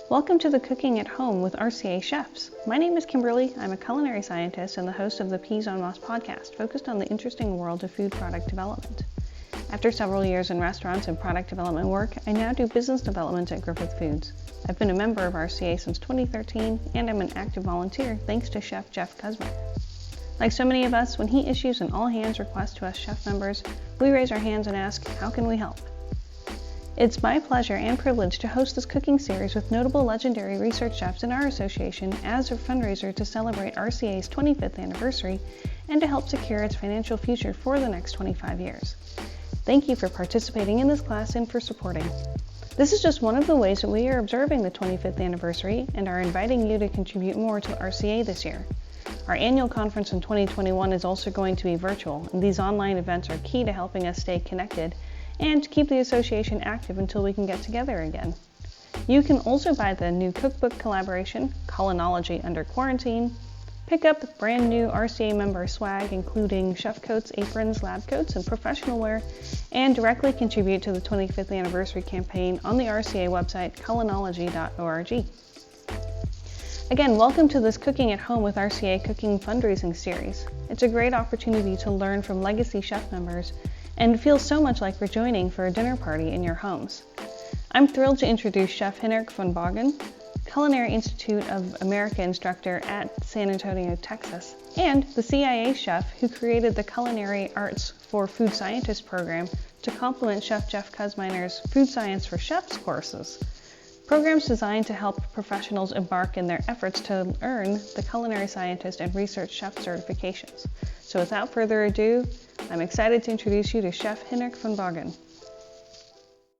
Welcome to the Cooking at Home with RCA Chefs. My name is Kimberly. I'm a culinary scientist and the host of the Peas on Moss podcast, focused on the interesting world of food product development. After several years in restaurants and product development work, I now do business development at Griffith Foods. I've been a member of RCA since 2013, and I'm an active volunteer thanks to Chef Jeff Kuzma. Like so many of us, when he issues an all-hands request to us chef members, we raise our hands and ask, how can we help? It's my pleasure and privilege to host this cooking series with notable legendary research chefs in our association as a fundraiser to celebrate RCA's 25th anniversary and to help secure its financial future for the next 25 years. Thank you for participating in this class and for supporting. This is just one of the ways that we are observing the 25th anniversary and are inviting you to contribute more to RCA this year. Our annual conference in 2021 is also going to be virtual, and these online events are key to helping us stay connected and to keep the association active until we can get together again. You can also buy the new cookbook collaboration, Culinology Under Quarantine, pick up brand new RCA member swag including chef coats, aprons, lab coats, and professional wear, and directly contribute to the 25th anniversary campaign on the RCA website, culinology.org. Again, welcome to this Cooking at Home with RCA Cooking fundraising series. It's a great opportunity to learn from legacy chef members and feels so much like we're joining for a dinner party in your homes. I'm thrilled to introduce Chef Hinnerk von Bargen, Culinary Institute of America instructor at San Antonio, Texas, and the CIA chef who created the Culinary Arts for Food Scientists program to complement Chef Jeff Kuzminer's Food Science for Chefs courses. Programs designed to help professionals embark in their efforts to earn the Culinary Scientist and Research Chef certifications. So without further ado, I'm excited to introduce you to Chef Hinnerk von Bargen.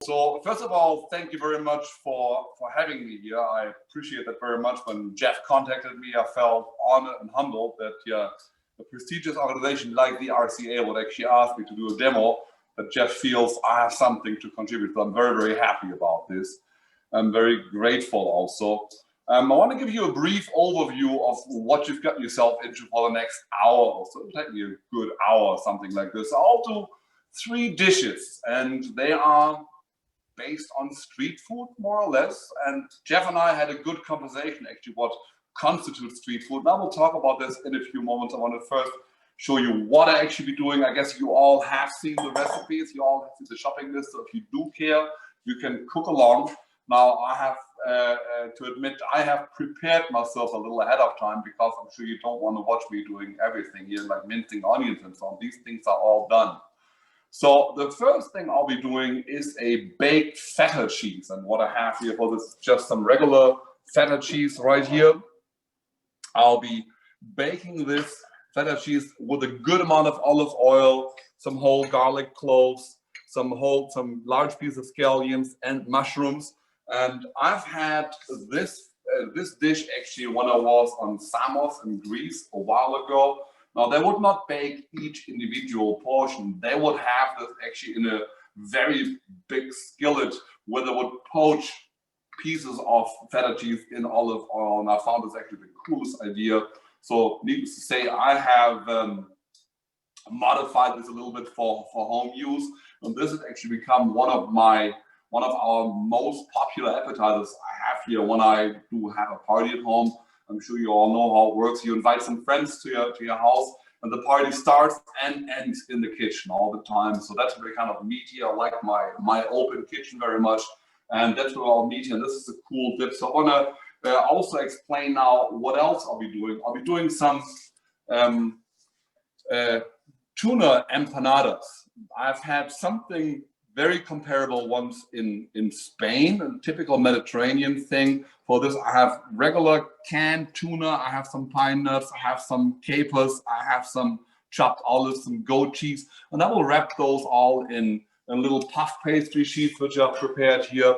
So first of all, thank you very much for having me here. I appreciate that very much. When Jeff contacted me, I felt honored and humbled that a prestigious organization like the RCA would actually ask me to do a demo, that Jeff feels I have something to contribute. So I'm very, very happy about this. I'm very grateful also. I want to give you a brief overview of what you've got yourself into for the next hour or so. It'll take me a good hour or something like this. I'll do 3 dishes, and they are based on street food, more or less. And Jeff and I had a good conversation, actually, what constitutes street food. Now we'll talk about this in a few moments. I want to first show you what I actually be doing. I guess you all have seen the recipes. You all have seen the shopping list. So if you do care, you can cook along. Now, I have to admit, I have prepared myself a little ahead of time because I'm sure you don't want to watch me doing everything here, like mincing onions and so on. These things are all done. So the first thing I'll be doing is a baked feta cheese. And what I have here for this is just some regular feta cheese right here. I'll be baking this feta cheese with a good amount of olive oil, some whole garlic cloves, some large pieces of scallions and mushrooms. And I've had this dish actually when I was on Samos in Greece a while ago. Now, they would not bake each individual portion. They would have this actually in a very big skillet where they would poach pieces of feta cheese in olive oil. And I found this actually the coolest idea. So needless to say, I have modified this a little bit for home use. And this has actually become one of our most popular appetizers I have here when I do have a party at home. I'm sure you all know how it works. You invite some friends to your house, and the party starts and ends in the kitchen all the time. So that's very kind of meaty. I like my open kitchen very much, and that's where I'll meet. And this is a cool dip. So I want to also explain now what else I'll be doing. I'll be doing some tuna empanadas. I've had something very comparable ones in Spain, a typical Mediterranean thing. For this, I have regular canned tuna, I have some pine nuts, I have some capers, I have some chopped olives, some goat cheese, and I will wrap those all in a little puff pastry sheets, which are prepared here.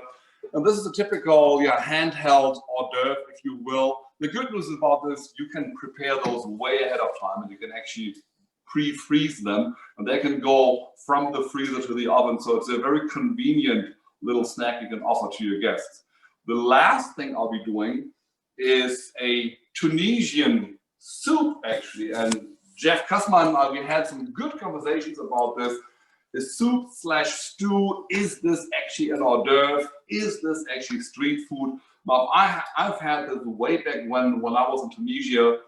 And this is a typical handheld hors d'oeuvre, if you will. The good news about this, you can prepare those way ahead of time, and you can actually pre-freeze them, and they can go from the freezer to the oven. So it's a very convenient little snack you can offer to your guests. The last thing I'll be doing is a Tunisian soup, actually. And Jeff Kuzma and I, we had some good conversations about this. the soup slash stew. Is this actually an hors d'oeuvre? Is this actually street food? Now, I've had this way back when I was in Tunisia,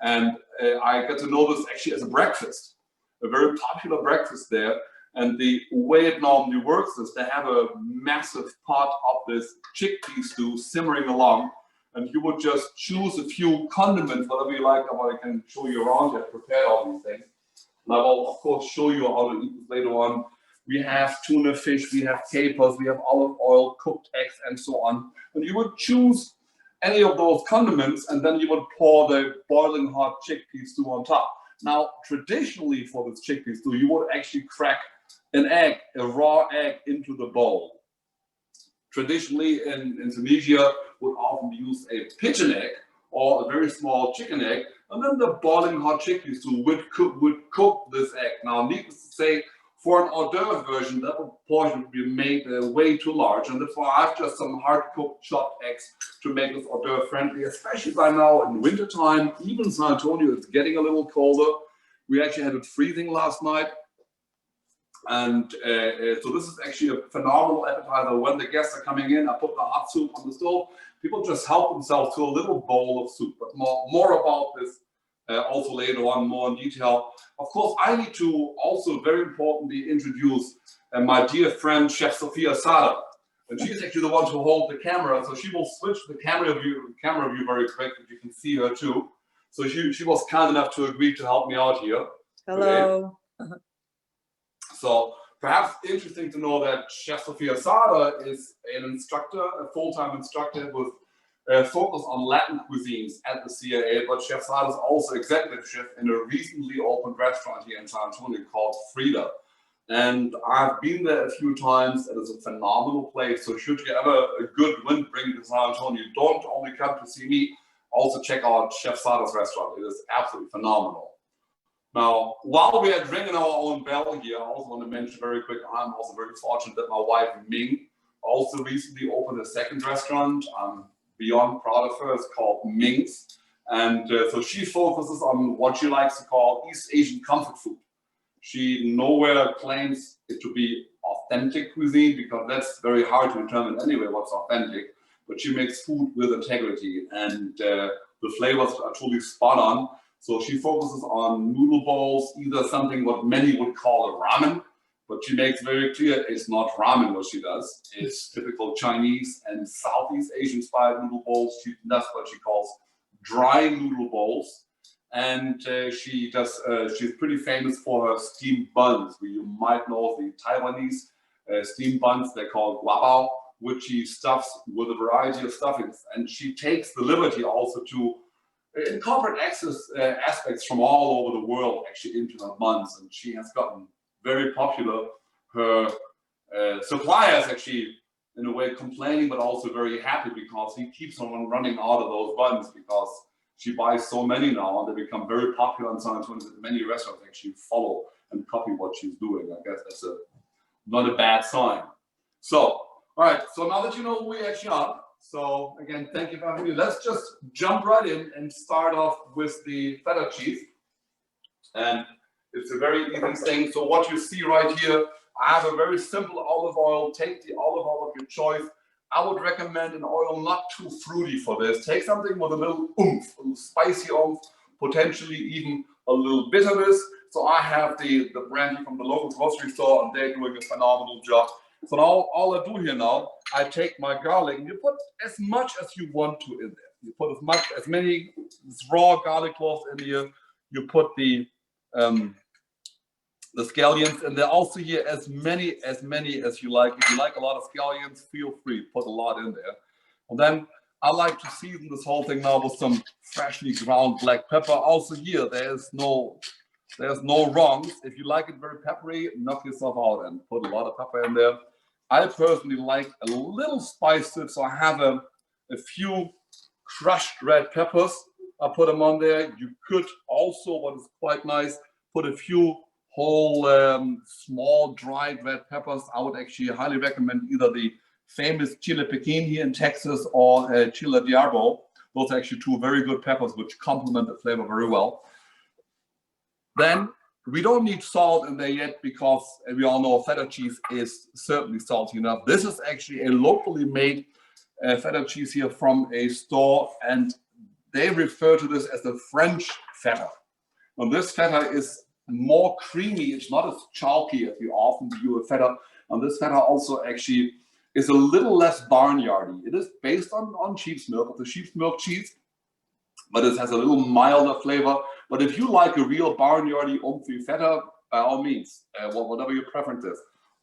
and I got to know this actually as a breakfast, a very popular breakfast there. And the way it normally works is they have a massive pot of this chickpea stew simmering along, and you would just choose a few condiments, whatever you like. I can show you around. I've prepared all these things. And I will, of course, show you how to eat this later on. We have tuna fish, we have capers, we have olive oil, cooked eggs, and so on. And you would choose any of those condiments, and then you would pour the boiling hot chickpea stew on top. Now, traditionally for this chickpea stew, you would actually crack an egg, a raw egg, into the bowl. Traditionally in Tunisia, would often use a pigeon egg or a very small chicken egg, and then the boiling hot chickpea stew would cook this egg. Now, needless to say, for an hors d'oeuvre version, that portion would be made way too large, and that's why I've just some hard-cooked chopped eggs to make this hors d'oeuvre friendly, especially by now in wintertime. Even San Antonio is getting a little colder. We actually had it freezing last night. And so this is actually a phenomenal appetizer. When the guests are coming in, I put the hot soup on the stove. People just help themselves to a little bowl of soup, but more about this also later on, more in detail. Of course, I need to also very importantly introduce my dear friend, Chef Sophia Sada. And she's actually the one to hold the camera. So she will switch the camera view very quick, if you can see her too. So she was kind enough to agree to help me out here. Hello. Today. So perhaps interesting to know that Chef Sophia Sada is an instructor, a full-time instructor with focus on Latin cuisines at the CIA, but Chef Sada is also executive chef in a recently opened restaurant here in San Antonio called Frida. And I've been there a few times. It is a phenomenal place. So should you ever a good wind bring to San Antonio, don't only come to see me, also check out Chef Sada's restaurant. It is absolutely phenomenal. Now, while we are ringing our own bell here, I also want to mention very quick, I'm also very fortunate that my wife, Ming, also recently opened a second restaurant. I'm beyond proud of her. It's called Ming's. And so she focuses on what she likes to call East Asian comfort food. She nowhere claims it to be authentic cuisine, because that's very hard to determine anyway what's authentic. But she makes food with integrity, and the flavors are truly spot on. So she focuses on noodle bowls, either something what many would call a ramen, but she makes very clear it's not ramen what she does. It's typical Chinese and Southeast Asian inspired noodle bowls. That's what she calls dry noodle bowls. And she's pretty famous for her steamed buns. You might know the Taiwanese steamed buns. They're called guabao, which she stuffs with a variety of stuffings. And she takes the liberty also to incorporate aspects from all over the world actually into her buns, and she has gotten very popular. Her suppliers actually, in a way, complaining, but also very happy, because he keeps on running out of those buns, because she buys so many now, and they become very popular in San Antonio that many restaurants actually follow and copy what she's doing. I guess that's not a bad sign. So, all right, so now that you know who we actually are, so again, thank you for having me. Let's just jump right in and start off with the feta cheese. And it's a very easy thing. So what you see right here, I have a very simple olive oil. Take the olive oil of your choice. I would recommend an oil not too fruity for this. Take something with a little oomph, a little spicy oomph, potentially even a little bitterness. So I have the brand from the local grocery store, and they're doing a phenomenal job. So now all I do here now, I take my garlic, and you put as much as you want to in there. You put as many raw garlic cloves in here. You put the scallions, and there also here as many as you like. If you like a lot of scallions, feel free, put a lot in there. And then I like to season this whole thing now with some freshly ground black pepper. Also here, there's no wrongs. If you like it very peppery, knock yourself out and put a lot of pepper in there. I personally like a little spice to it, so I have a few crushed red peppers. I put them on there. You could also, what is quite nice, put a few whole small dried red peppers. I would actually highly recommend either the famous Chile Pekin here in Texas or Chile Diablo. Those are actually two very good peppers which complement the flavor very well. Then We don't need salt in there yet because we all know feta cheese is certainly salty enough. This is actually a locally made feta cheese here from a store, and they refer to this as the French feta. Now this feta is more creamy. It's not as chalky as you often do with feta. And this feta also actually is a little less barnyardy. It is based on sheep's milk, of the sheep's milk cheese, but it has a little milder flavor. But if you like a real barnyardy oomphy feta, by all means, whatever your preference is.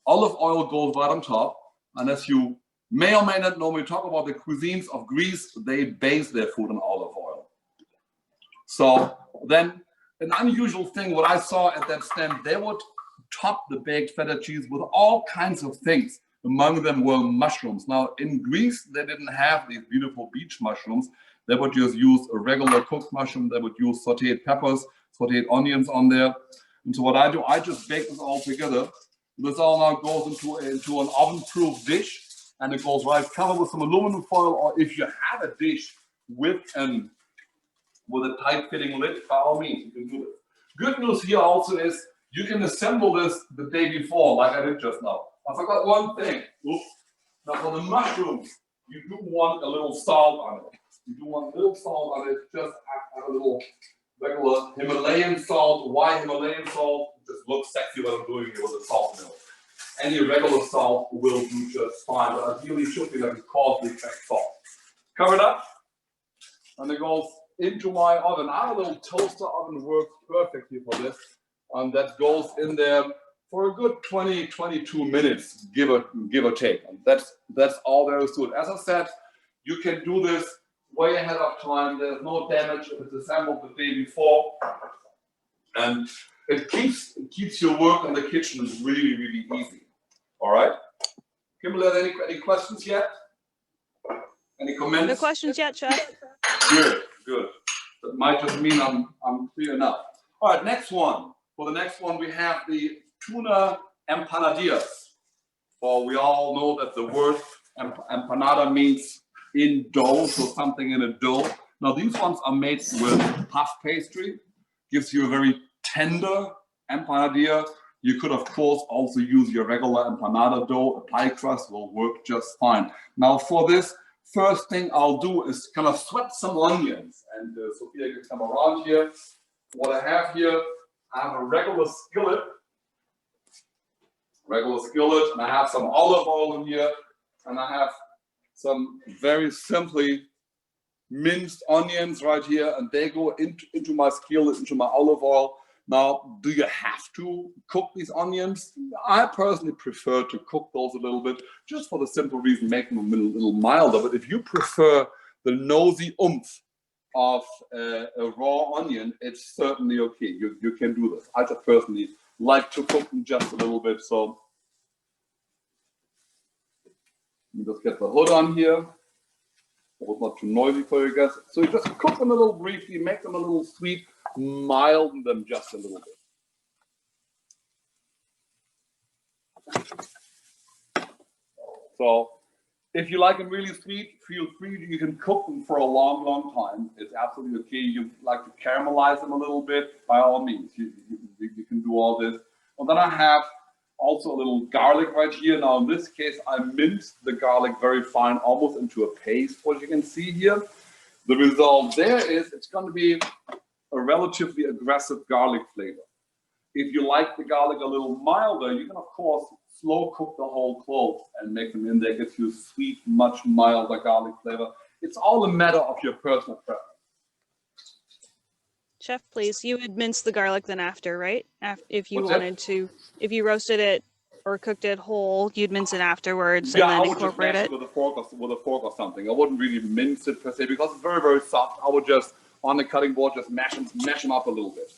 Olive oil goes right on top. And as you may or may not know, when we talk about the cuisines of Greece, they base their food in olive oil. So then an unusual thing, what I saw at that stand, they would top the baked feta cheese with all kinds of things. Among them were mushrooms. Now in Greece, they didn't have these beautiful beach mushrooms. They would just use a regular cooked mushroom. They would use sauteed peppers, sauteed onions on there. And so what I do, I just bake this all together. This all now goes into an oven-proof dish, and it goes right covered with some aluminum foil. Or if you have a dish with a tight-fitting lid, by all means, you can do it. Good news here also is you can assemble this the day before, like I did just now. I forgot one thing. Oops. Now for the mushrooms, you do want a little salt on it. You do want a little salt on it. Just add a little regular Himalayan salt. Why Himalayan salt? It just looks sexy when I'm doing it with a salt mill. Any regular salt will do just fine, but ideally it should be like a coarsely cracked salt. Cover it up, and it goes into my oven. I have a little toaster oven, works perfectly for this, and that goes in there for a good 20-22 minutes, give or take. And that's all there is to it. As I said, you can do this way ahead of time. There's no damage if it's assembled the day before, and it keeps your work in the kitchen really, really easy. All right, Kimberly, any questions yet? Any comments? No questions yet, Chef. Good. That might just mean I'm clear enough. All right, next one. For the next one, we have the tuna empanadillas. Well, we all know that the word empanada means in dough, so something in a dough. Now these ones are made with puff pastry. Gives you a very tender empanadilla. You could, of course, also use your regular empanada dough. A pie crust will work just fine. Now for this, first thing I'll do is kind of sweat some onions. And Sophia can come around here. What I have here, I have a regular skillet, and I have some olive oil in here, and I have some very simply minced onions right here, and they go into my skillet, into my olive oil. Now, do you have to cook these onions? I personally prefer to cook those a little bit, just for the simple reason, make them a little milder. But if you prefer the nosy oomph of a raw onion, it's certainly okay. You can do this. I just personally like to cook them just a little bit. So let me just get the hood on here. It was not too noisy for you guys. So you just cook them a little briefly, make them a little sweet, milden them just a little bit. So if you like them really sweet, feel free. You can cook them for a long, long time. It's absolutely okay. You like to caramelize them a little bit, by all means. You can do all this. And then I have also a little garlic right here. Now in this case, I minced the garlic very fine, almost into a paste, what you can see here. The result there is it's going to be a relatively aggressive garlic flavor. If you like the garlic a little milder, you can of course slow cook the whole clove and make them in there, gets you sweet, much milder garlic flavor. It's all a matter of your personal preference. Chef, please, you would mince the garlic then after, right? If you wanted to, if you roasted it or cooked it whole, you'd mince it afterwards and then incorporate it. With a fork or something. I wouldn't really mince it per se because it's very, very soft. I would just on the cutting board just mash them up a little bit.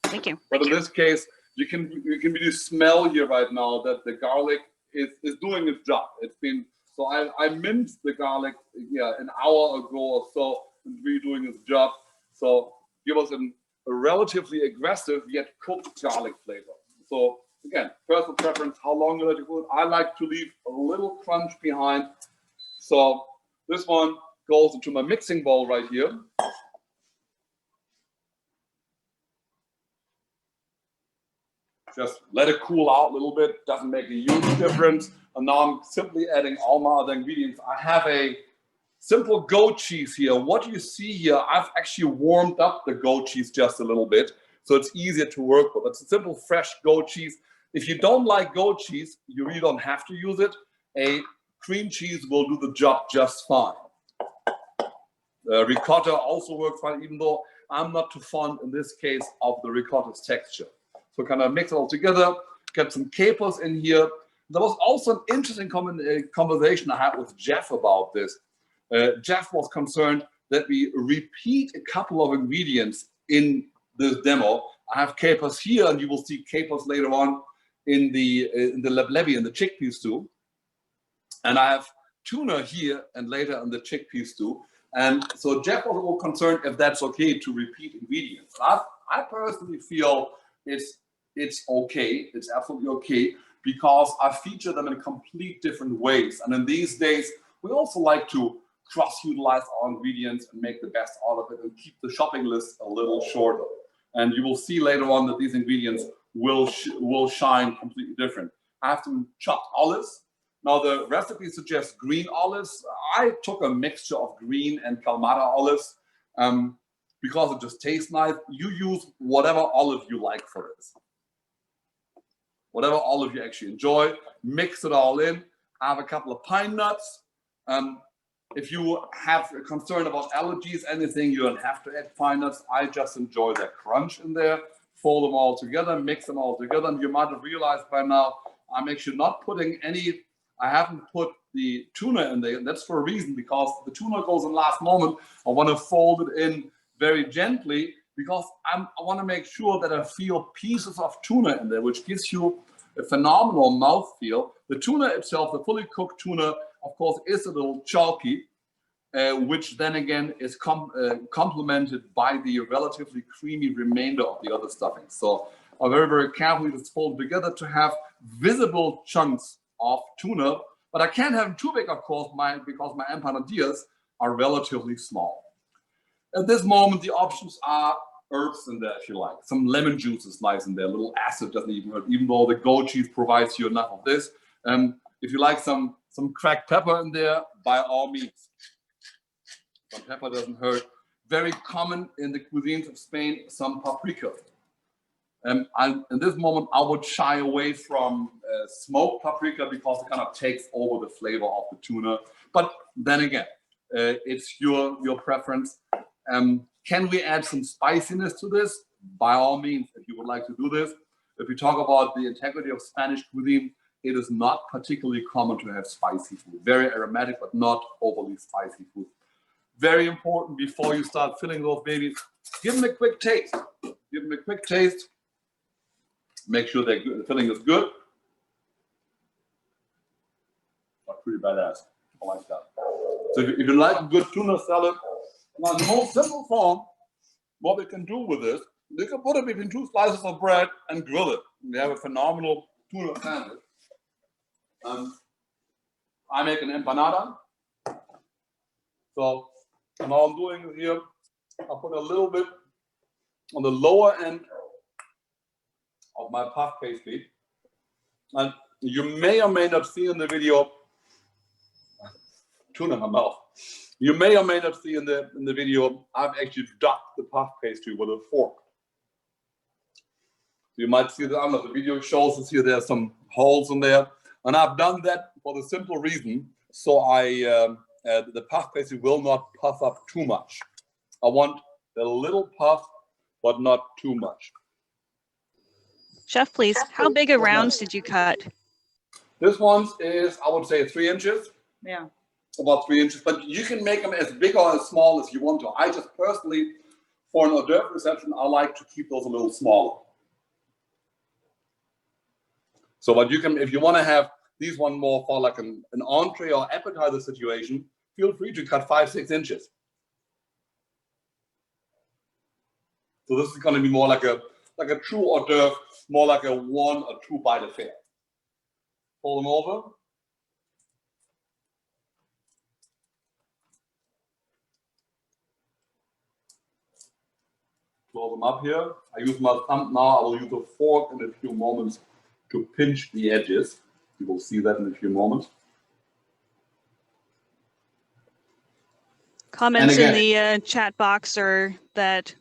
Thank you. But in this case, you can really smell here right now that the garlic is doing its job. It's been so I minced the garlic an hour ago or so. It's really doing its job. So give us a relatively aggressive yet cooked garlic flavor. So again, personal preference, how long you let it cook. I like to leave a little crunch behind. So this one goes into my mixing bowl right here. Just let it cool out a little bit, doesn't make a huge difference. And now I'm simply adding all my other ingredients. I have a simple goat cheese here. What you see here, I've actually warmed up the goat cheese just a little bit, so it's easier to work with. It's a simple fresh goat cheese. If you don't like goat cheese, you really don't have to use it. A cream cheese will do the job just fine. Ricotta also works fine, even though I'm not too fond in this case of the ricotta's texture. So kind of mix it all together, get some capers in here. There was also an interesting conversation I had with Jeff about this. Jeff was concerned that we repeat a couple of ingredients in this demo. I have capers here, and you will see capers later on in the leblebi, in the chickpea stew. And I have tuna here and later in the chickpea stew. And so Jeff was a little concerned if that's okay to repeat ingredients. I personally feel it's okay. It's absolutely okay because I feature them in complete different ways. And in these days, we also like to cross-utilize our ingredients and make the best out of it and keep the shopping list a little shorter. And you will see later on that these ingredients will shine completely different. I have some chopped olives. Now the recipe suggests green olives. I took a mixture of green and Kalamata olives because it just tastes nice. You use whatever olive you like for this. Whatever olive you actually enjoy, mix it all in. I have a couple of pine nuts. If you have a concern about allergies, anything, you don't have to add pine nuts. I just enjoy that crunch in there. Fold them all together, mix them all together. And you might have realized by now, I'm actually not putting any, I haven't put the tuna in there. And that's for a reason, because the tuna goes in last moment. I want to fold it in very gently because I want to make sure that I feel pieces of tuna in there, which gives you a phenomenal mouthfeel. The tuna itself, the fully cooked tuna, of course, is a little chalky, which then again is complemented by the relatively creamy remainder of the other stuffing. So I'm very, very carefully just fold together to have visible chunks of tuna, but I can't have them too big, of course, because my empanadillas are relatively small. At this moment, the options are herbs in there, if you like. Some lemon juice is nice in there. A little acid doesn't even hurt, even though the goat cheese provides you enough of this. If you like some cracked pepper in there, by all means. Some pepper doesn't hurt. Very common in the cuisines of Spain, some paprika. In this moment, I would shy away from smoked paprika because it kind of takes over the flavor of the tuna. But then again, it's your preference. Can we add some spiciness to this? By all means, if you would like to do this. If we talk about the integrity of Spanish cuisine, it is not particularly common to have spicy food. Very aromatic, but not overly spicy food. Very important before you start filling those babies, give them a quick taste. Give them a quick taste. Make sure the filling is good. That's pretty badass. I like that. So if you like a good tuna salad, now in the most simple form, what we can do with this, we can put it between two slices of bread and grill it. We have a phenomenal tuna sandwich. I make an empanada. So all I'm doing here, I'll put a little bit on the lower end of my puff pastry. And you may or may not see in the video, tuna in my mouth. You may or may not see in the video, I've actually ducked the puff pastry with a fork. You might see that, I don't know, the video shows us here, there's some holes in there. And I've done that for the simple reason, so the puff pastry will not puff up too much. I want a little puff, but not too much. Chef, please, how big of rounds did you cut? This one is, I would say, 3 inches. Yeah. About 3 inches, but you can make them as big or as small as you want to. I just personally, for an hors d'oeuvre reception, I like to keep those a little smaller. So, but you can, if you want to have these one more for like an entree or appetizer situation, feel free to cut 5-6 inches. So this is going to be more like a true hors d'oeuvre, more like a 1 or 2 bite affair. Fold them over. Close them up here. I use my thumb now. I will use a fork in a few moments to pinch the edges. You will see that in a few moments. Comments in the chat box are that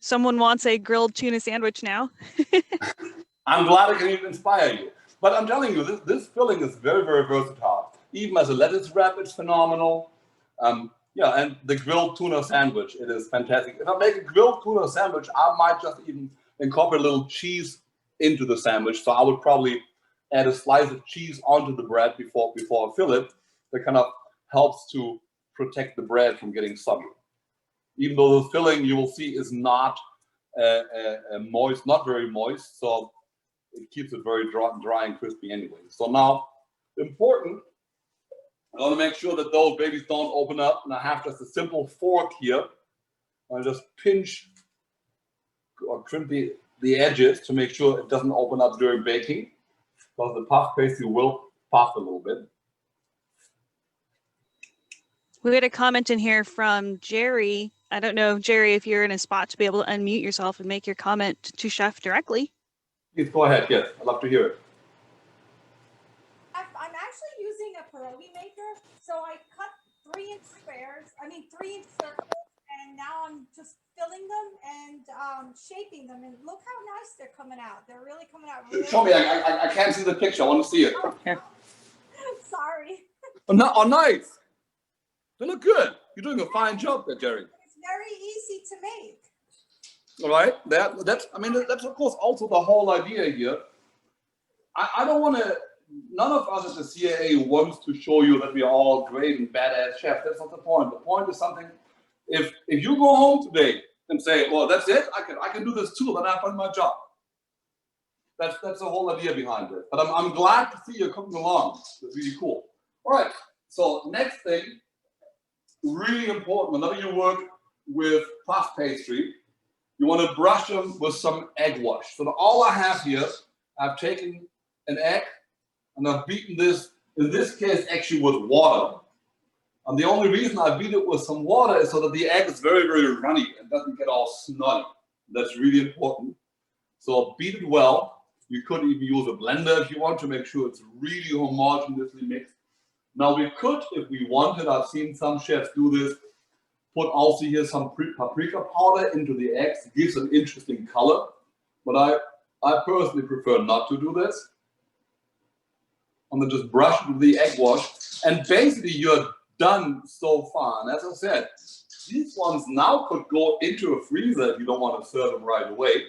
someone wants a grilled tuna sandwich now. I'm glad I can even inspire you. But I'm telling you, this filling is very, very versatile. Even as a lettuce wrap, it's phenomenal. Yeah, and the grilled tuna sandwich, it is fantastic. If I make a grilled tuna sandwich, I might just even incorporate a little cheese into the sandwich. So I would probably add a slice of cheese onto the bread before I fill it. That kind of helps to protect the bread from getting soggy. Even though the filling, you will see, is not moist, not very moist, so it keeps it very dry and crispy anyway. So now, important, I want to make sure that those babies don't open up, and I have just a simple fork here. I just pinch or trim the edges to make sure it doesn't open up during baking, because the puff pastry will puff a little bit. We had a comment in here from Jerry. I don't know, Jerry, if you're in a spot to be able to unmute yourself and make your comment to Chef directly. Please go ahead. Yes, I'd love to hear it. I'm actually using a pierogi maker, so I cut 3-inch squares. I mean 3-inch circles, and now I'm just filling them and shaping them. And look how nice they're coming out. They're really coming out. Really Show me. I can't see the picture. I want to see it. Here. Sorry. Oh, no, oh, nice. They look good. You're doing a fine job there, Jerry. It's very easy to make. All right. That's of course also the whole idea here. I don't want to. None of us at the CAA wants to show you that we are all great and badass chefs. That's not the point. The point is something. If you go home today and say, "Well, that's it. I can do this too," then I've done my job. That's the whole idea behind it. But I'm glad to see you coming along. It's really cool. All right. So next thing, really important. Whenever you work with puff pastry, you want to brush them with some egg wash. So all I have here, I've taken an egg and I've beaten this, in this case, actually with water. And the only reason I beat it with some water is so that the egg is very, very runny and doesn't get all snotty. That's really important. So beat it well. You could even use a blender if you want to make sure it's really homogeneously mixed. Now we could, if we wanted, I've seen some chefs do this, put also here some paprika powder into the eggs. It gives an interesting color, but I personally prefer not to do this. I'm gonna just brush it with the egg wash, and basically you're done so far. And as I said, these ones now could go into a freezer if you don't want to serve them right away,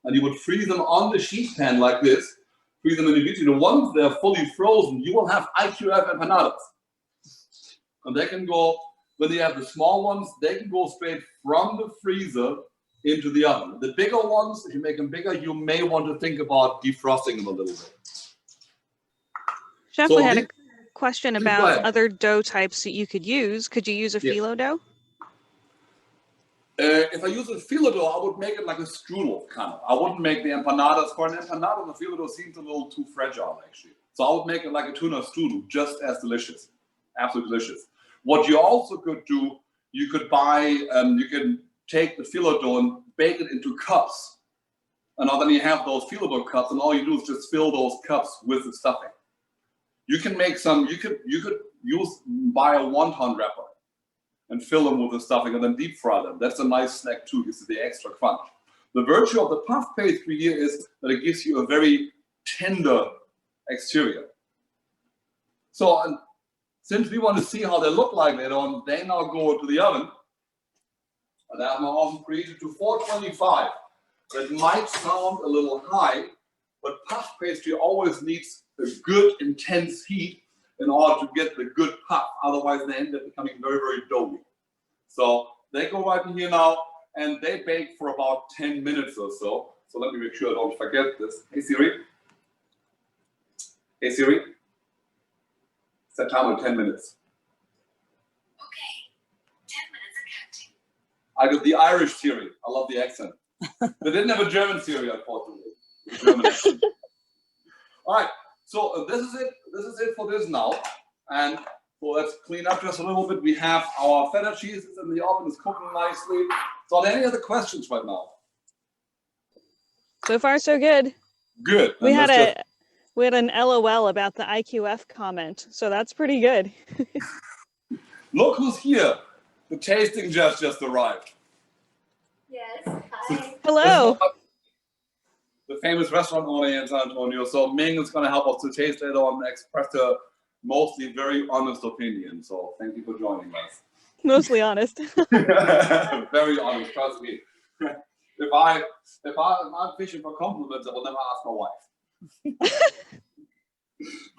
and you would freeze them on the sheet pan like this. Freeze them individually. Once they're fully frozen, you will have IQF empanadas. And they can go, when they have the small ones, they can go straight from the freezer into the oven. The bigger ones, if you make them bigger, you may want to think about defrosting them a little bit. Chef, we had a question about other dough types that you could use. Could you use a phyllo dough? If I use a phyllo dough, I would make it like a strudel kind of. I wouldn't make the empanadas. For an empanada, the phyllo dough seems a little too fragile actually. So I would make it like a tuna strudel, just as delicious, absolutely delicious. What you also could do, you could buy, you can take the phyllo dough and bake it into cups. And then you have those phyllo dough cups, and all you do is just fill those cups with the stuffing. You can make some. You could buy a wonton wrapper and fill them with the stuffing and then deep fry them. That's a nice snack too, gives it the extra crunch. The virtue of the puff pastry here is that it gives you a very tender exterior. So since we want to see how they look like later on, they now go to the oven. And I have my oven preheated to 425. That might sound a little high, but puff pastry always needs a good intense heat in order to get the good puff. Otherwise, they end up becoming very, very doughy. So they go right in here now, and they bake for about 10 minutes or so. So let me make sure I don't forget this. Hey Siri. Hey Siri. Set timer 10 minutes. Okay, 10 minutes and counting. I got the Irish Siri. I love the accent. They didn't have a German Siri, unfortunately. German accent. All right. So this is it. This is it for this now. And so let's clean up just a little bit. We have our feta cheese in the oven. It's cooking nicely. So are there any other questions right now? So far, so good. Good. We had an LOL about the IQF comment, so that's pretty good. Look who's here. The tasting just arrived. Yes. Hi. Hello. The famous restaurant owner in San Antonio. So Ming is going to help us to taste later on and express a mostly very honest opinion. So thank you for joining us. Mostly honest. Very honest, trust me. If I'm fishing for compliments, I will never ask my wife.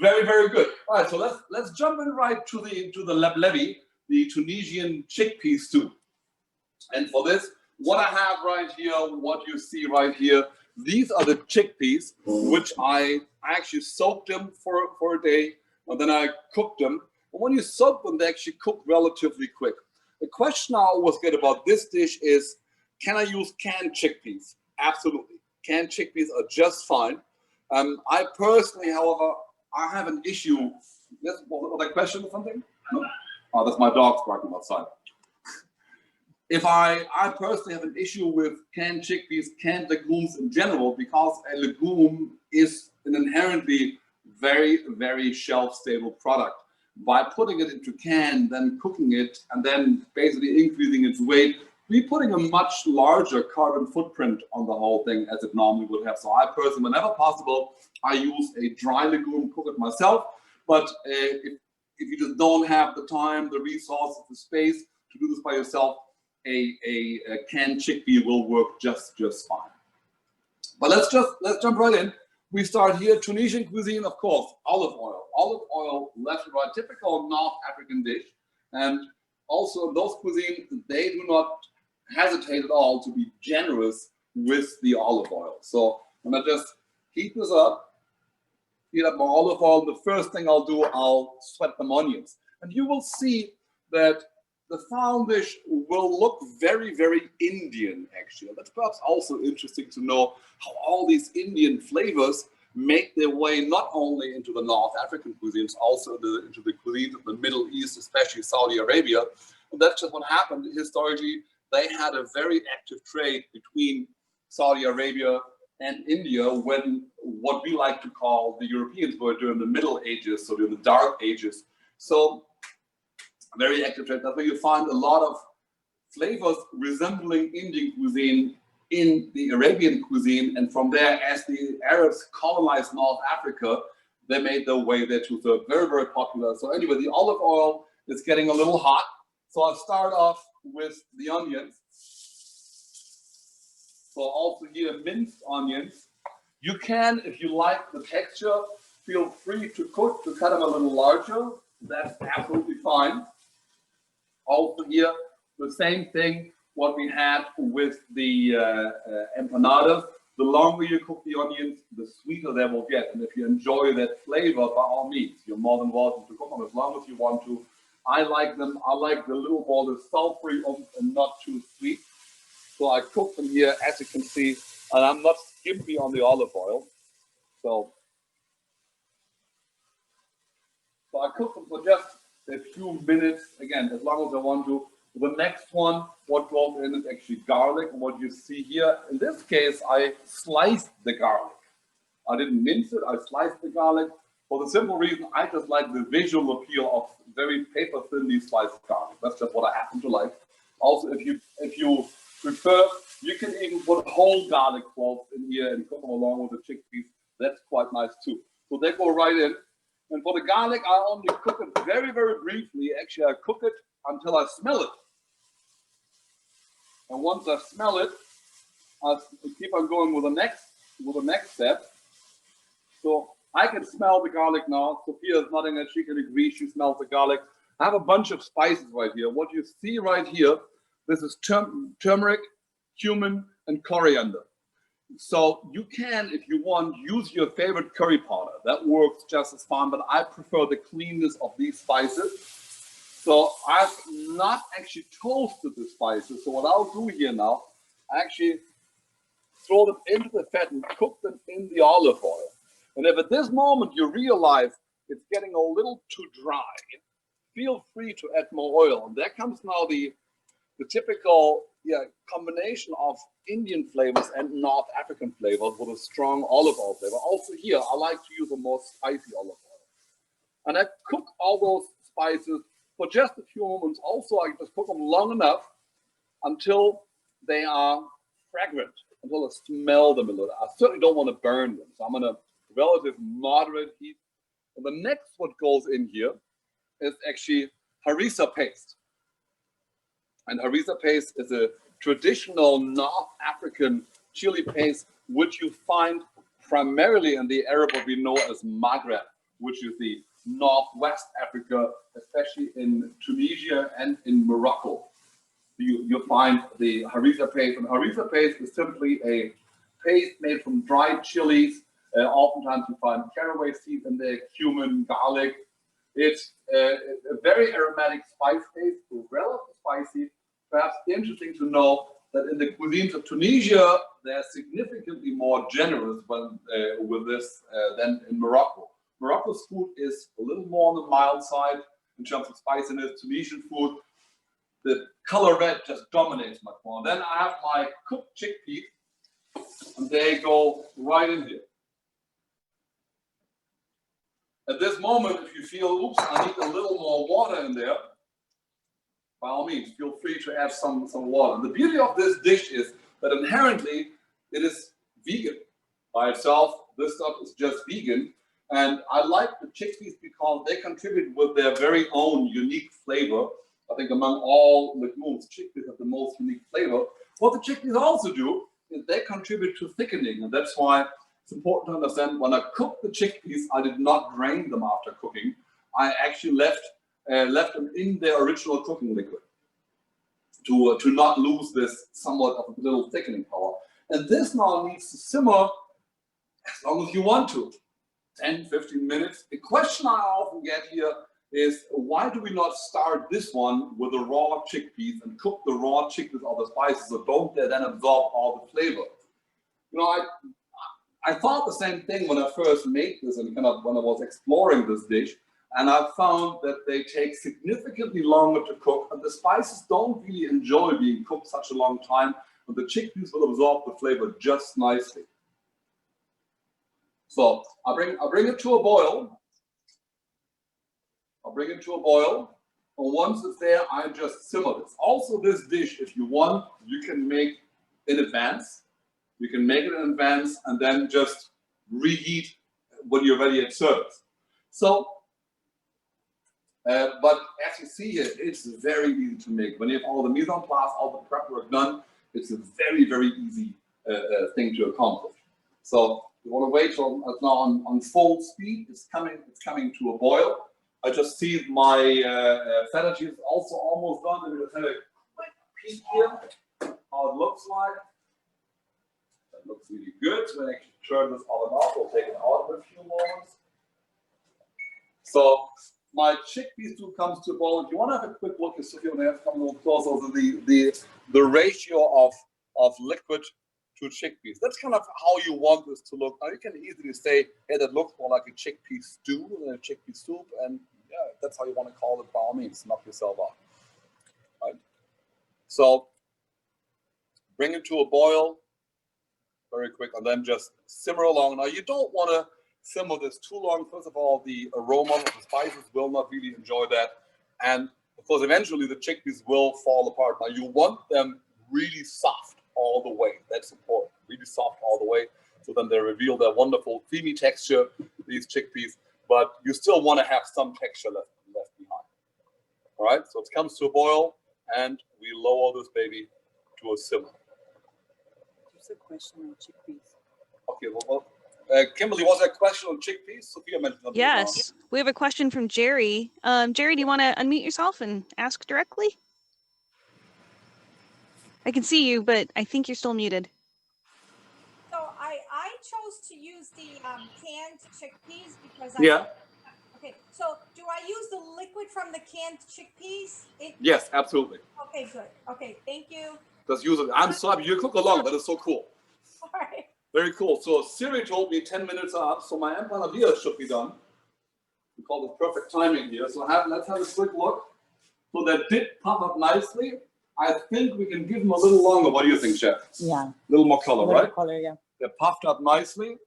Very, very good. All right, so let's jump in right to the levy, the Tunisian chickpea stew. And for this, what I have right here, what you see right here, these are the chickpeas, which I actually soaked them for a day, and then I cooked them. And when you soak them, they actually cook relatively quick. The question I always get about this dish is, can I use canned chickpeas? Absolutely. Canned chickpeas are just fine. I personally, however, I have an issue. Yes, was that a question or something? No? Oh, that's my dog barking outside. If I personally have an issue with canned chickpeas, canned legumes in general, because a legume is an inherently very, very shelf-stable product. By putting it into can, then cooking it, and then basically increasing its weight, we're putting a much larger carbon footprint on the whole thing as it normally would have. So I personally, whenever possible, I use a dry legume, cook it myself. But if you just don't have the time, the resources, the space to do this by yourself, a canned chickpea will work just fine. But let's jump right in. We start here. Tunisian cuisine, of course, olive oil. Olive oil, left and right, typical North African dish. And also those cuisines, they do not hesitate at all to be generous with the olive oil. So I'm gonna just heat this up, heat up my olive oil. The first thing I'll do, I'll sweat them onions. And you will see that the final dish will look very, very Indian, actually. That's perhaps also interesting to know how all these Indian flavors make their way not only into the North African cuisines, also into the cuisines of the Middle East, especially Saudi Arabia. And that's just what happened. Historically, they had a very active trade between Saudi Arabia and India when what we like to call the Europeans were during the Middle Ages, so during the Dark Ages. So very active trade. That's where you find a lot of flavors resembling Indian cuisine in the Arabian cuisine. And from there, as the Arabs colonized North Africa, they made their way there too. So very, very popular. So anyway, the olive oil is getting a little hot. So I'll start off with the onions. So also here, minced onions. You can, if you like the texture, feel free to cut them a little larger. That's absolutely fine. Also here, the same thing, what we had with the empanadas. The longer you cook the onions, the sweeter they will get. And if you enjoy that flavor, by all means, you're more than welcome to cook them as long as you want to. I like them. I like the little ball that's sulfury and not too sweet. So I cook them here, as you can see, and I'm not skimpy on the olive oil. So I cook them for just a few minutes, again, as long as I want to. The next one, what goes in is actually garlic. And what you see here, in this case, I sliced the garlic. I didn't mince it, I sliced the garlic for the simple reason I just like the visual appeal of very paper thinly sliced garlic. That's just what I happen to like. Also, if you prefer, you can even put whole garlic cloves in here and cook them along with the chickpeas. That's quite nice too. So they go right in. And for the garlic, I only cook it very, very briefly. Actually, I cook it until I smell it. And once I smell it, I keep on going with the next step. So I can smell the garlic now. Sophia is nodding that she can agree. She smells the garlic. I have a bunch of spices right here. What you see right here, this is turmeric, cumin, and coriander. So you can, if you want, use your favorite curry powder. That works just as fine, but I prefer the cleanness of these spices. So I've not actually toasted the spices. So what I'll do here now, I actually throw them into the fat and cook them in the olive oil. And if at this moment you realize it's getting a little too dry, feel free to add more oil. And there comes now the the typical combination of Indian flavors and North African flavors with a strong olive oil flavor. Also here, I like to use a more spicy olive oil. And I cook all those spices for just a few moments. Also, I just cook them long enough until they are fragrant, until I smell them a little. I certainly don't want to burn them. So I'm on a relative moderate heat. And the next what goes in here is actually harissa paste. And harissa paste is a traditional North African chili paste, which you find primarily in the area what we know as Maghreb, which is the Northwest Africa, especially in Tunisia and in Morocco. You find the harissa paste, and harissa paste is simply a paste made from dried chilies. Oftentimes you find caraway seeds in there, cumin, garlic. It's a very aromatic spice paste, relatively spicy. Perhaps interesting to know that in the cuisines of Tunisia, they're significantly more generous with this than in Morocco. Morocco's food is a little more on the mild side in terms of spiciness. Tunisian food, the color red just dominates much more. Then I have my cooked chickpeas, and they go right in here. At this moment, if you feel, oops, I need a little more water in there, by all means, feel free to add some water. And the beauty of this dish is that inherently it is vegan by itself. This stuff is just vegan. And I like the chickpeas because they contribute with their very own unique flavor. I think among all legumes, chickpeas have the most unique flavor. What the chickpeas also do is they contribute to thickening. And that's why it's important to understand when I cook the chickpeas, I did not drain them after cooking. I actually left them in their original cooking liquid to not lose this somewhat of a little thickening power. And this now needs to simmer as long as you want to, 10, 15 minutes. The question I often get here is, why do we not start this one with the raw chickpeas and cook the raw chickpeas or the spices, so don't they then absorb all the flavor? You know, I thought the same thing when I first made this and when I was exploring this dish. And I found that they take significantly longer to cook, and the spices don't really enjoy being cooked such a long time, and the chickpeas will absorb the flavor just nicely. So I bring it to a boil. And once it's there, I just simmer this. Also, this dish, if you want, you can make in advance. You can make it in advance and then just reheat when you're ready at service. So. But as you see here, it's very easy to make. When you have all the mise en place, all the prep work done, it's a very, very easy thing to accomplish. So you want to wait till it's now on full speed. It's coming to a boil. I just see my feta cheese also almost done. And we'll have a quick peek here how it looks like. That looks really good. So we actually turn this oven off. We'll take it out in a few moments. So my chickpeas soup comes to a boil. If you want to have a quick look, if you want to have come a little closer, also the ratio of liquid to chickpeas. That's kind of how you want this to look. Now you can easily say, hey, that looks more like a chickpea stew than a chickpea soup, and yeah, that's how you want to call it. By all means, knock yourself out. Right? So bring it to a boil very quick, and then just simmer along. Now you don't want to simmer this too long. First of all, the aroma of the spices will not really enjoy that, and of course eventually the chickpeas will fall apart. Now you want them really soft all the way. That's important, really soft all the way, so then they reveal their wonderful creamy texture, these chickpeas, but you still want to have some texture left behind. All right, so it comes to a boil and we lower this baby to a simmer. There's a question on chickpeas. Okay, well, Kimberly, was there a question on chickpeas? Sophia mentioned something. Yes, we have a question from Jerry. Jerry, do you want to unmute yourself and ask directly? I can see you, but I think you're still muted. So I chose to use the canned chickpeas because Okay, so do I use the liquid from the canned chickpeas? Yes, absolutely. Okay, good. Okay, thank you. Just use it. I'm sorry, you cook along. That is so cool. All right. Very cool. So Siri told me 10 minutes are up, so my empanadillas should be done. We call it perfect timing here. So let's have a quick look. So that did pop up nicely. I think we can give them a little longer. What do you think, Chef? Yeah. A little more color, Little right? color, yeah. They're puffed up nicely.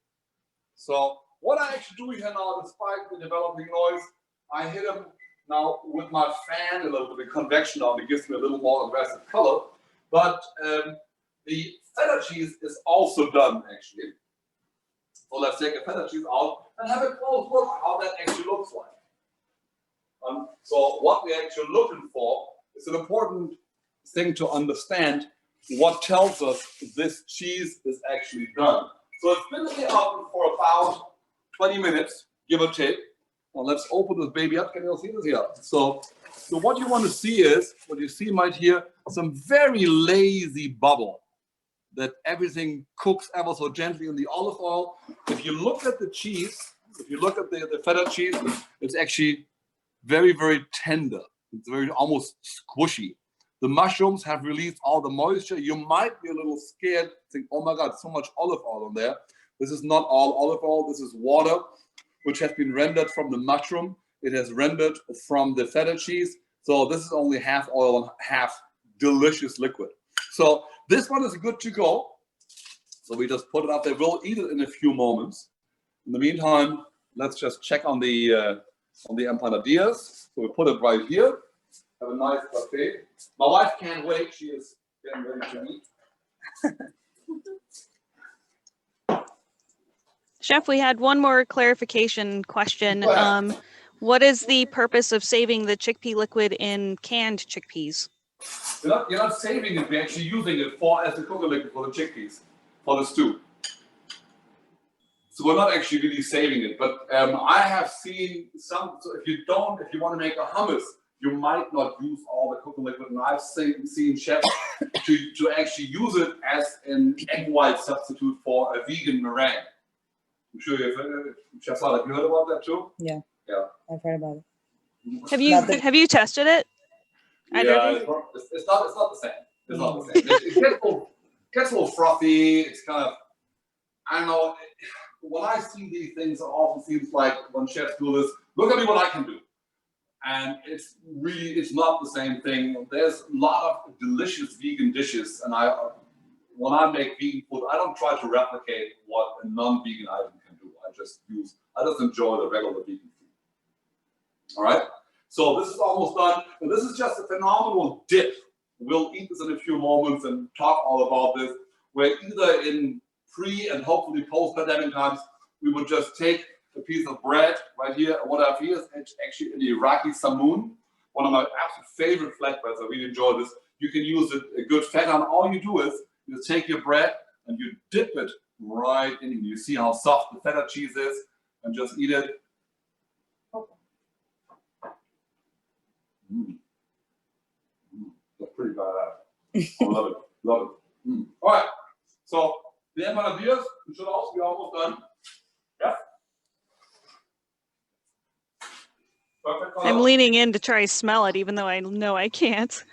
So what I actually do here now, despite the developing noise, I hit them now with my fan, a little bit of convection now, it gives me a little more aggressive color. But the feta cheese is also done, actually. So let's take the feta cheese out and have a close look how that actually looks like. So what we're actually looking for is an important thing to understand what tells us this cheese is actually done. So it's been in the oven for about 20 minutes, give or take. Well, let's open this baby up. Can you see this here? So what you want to see is, what you see right here, some very lazy bubble that everything cooks ever so gently in the olive oil. If you look at the cheese, if you look at the feta cheese, it's actually very, very tender. It's very almost squishy. The mushrooms have released all the moisture. You might be a little scared, think, oh my God, so much olive oil on there. This is not all olive oil. This is water, which has been rendered from the mushroom. It has rendered from the feta cheese. So this is only half oil and half delicious liquid. So this one is good to go. So we just put it up there. We'll eat it in a few moments. In the meantime, let's just check on the empanadillas. So we put it right here. Have a nice buffet. My wife can't wait. She is getting ready to eat. Chef, we had one more clarification question. What is the purpose of saving the chickpea liquid in canned chickpeas? You're not saving it. We're actually using it as the cooker liquid for the chickpeas, for the stew. So we're not actually really saving it. But I have seen some. So if you want to make a hummus, you might not use all the cooking liquid, and I've seen chefs to actually use it as an egg white substitute for a vegan meringue. I'm sure Chef Saad, have you heard about that too? Yeah. Yeah. I've heard about it. Have you tested it? Yeah, it's not the same. It's not the same. It gets a little frothy. It's kind of, I don't know. When I see these things, it often seems like when chefs do this, look at me what I can do. And it's not the same thing. There's a lot of delicious vegan dishes, and when I make vegan food, I don't try to replicate what a non-vegan item can do. I just enjoy the regular vegan food. All right. So this is almost done, and this is just a phenomenal dip. We'll eat this in a few moments and talk all about this. Where either in pre and hopefully post-pandemic times, we would just take a piece of bread right here. What I have here is actually an Iraqi samoon, one of my absolute favorite flatbreads. I really enjoy this. You can use a good feta, and all you do is you take your bread and you dip it right in. You see how soft the feta cheese is, and just eat it. That's pretty badass. I love it. Love it. All right. So the empanadillas should also be almost done. Yeah. Perfect color. I'm leaning in to try to smell it, even though I know I can't.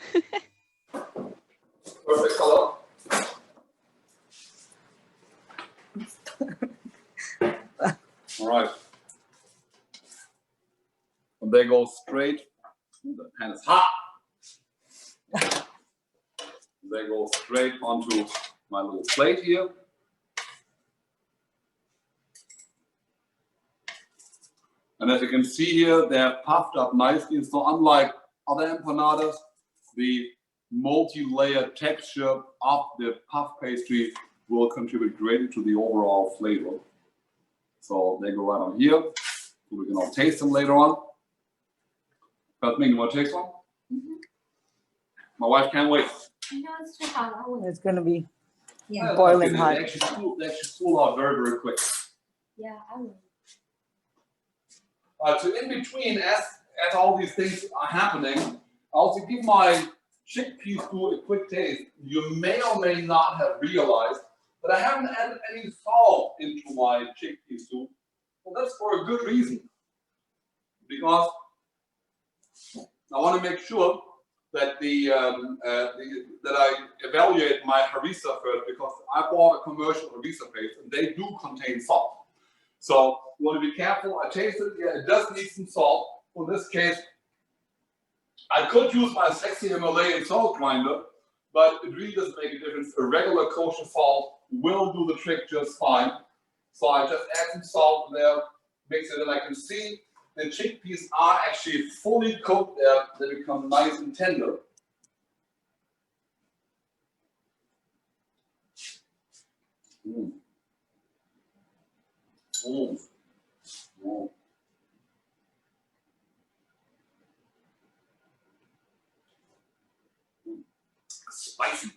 Perfect color. All right. And they go straight. The pan is hot. They go straight onto my little plate here. And as you can see here, they're puffed up nicely. So unlike other empanadas, the multi-layered texture of the puff pastry will contribute greatly to the overall flavor. So they go right on here. So we can all taste them later on. Jasmine, you want to taste one? Mm-hmm. My wife can't wait. I know it's too hot. I wouldn't. It's gonna be Yeah. boiling hot. They actually cool out very, very quick. Yeah, I would. So in between, as all these things are happening, I also give my chickpea stew a quick taste. You may or may not have realized that I haven't added any salt into my chickpea stew. Well, that's for a good reason. Because I want to make sure that that I evaluate my harissa first, because I bought a commercial harissa paste and they do contain salt. So you want to be careful. I tasted it. Yeah, it does need some salt. In this case, I could use my sexy Himalayan salt grinder, but it really doesn't make a difference. A regular kosher salt will do the trick just fine. So I just add some salt in there, mix it, and I can see the chickpeas are actually fully cooked there. They become nice and tender. Mm. Mm. Mm. Spicy.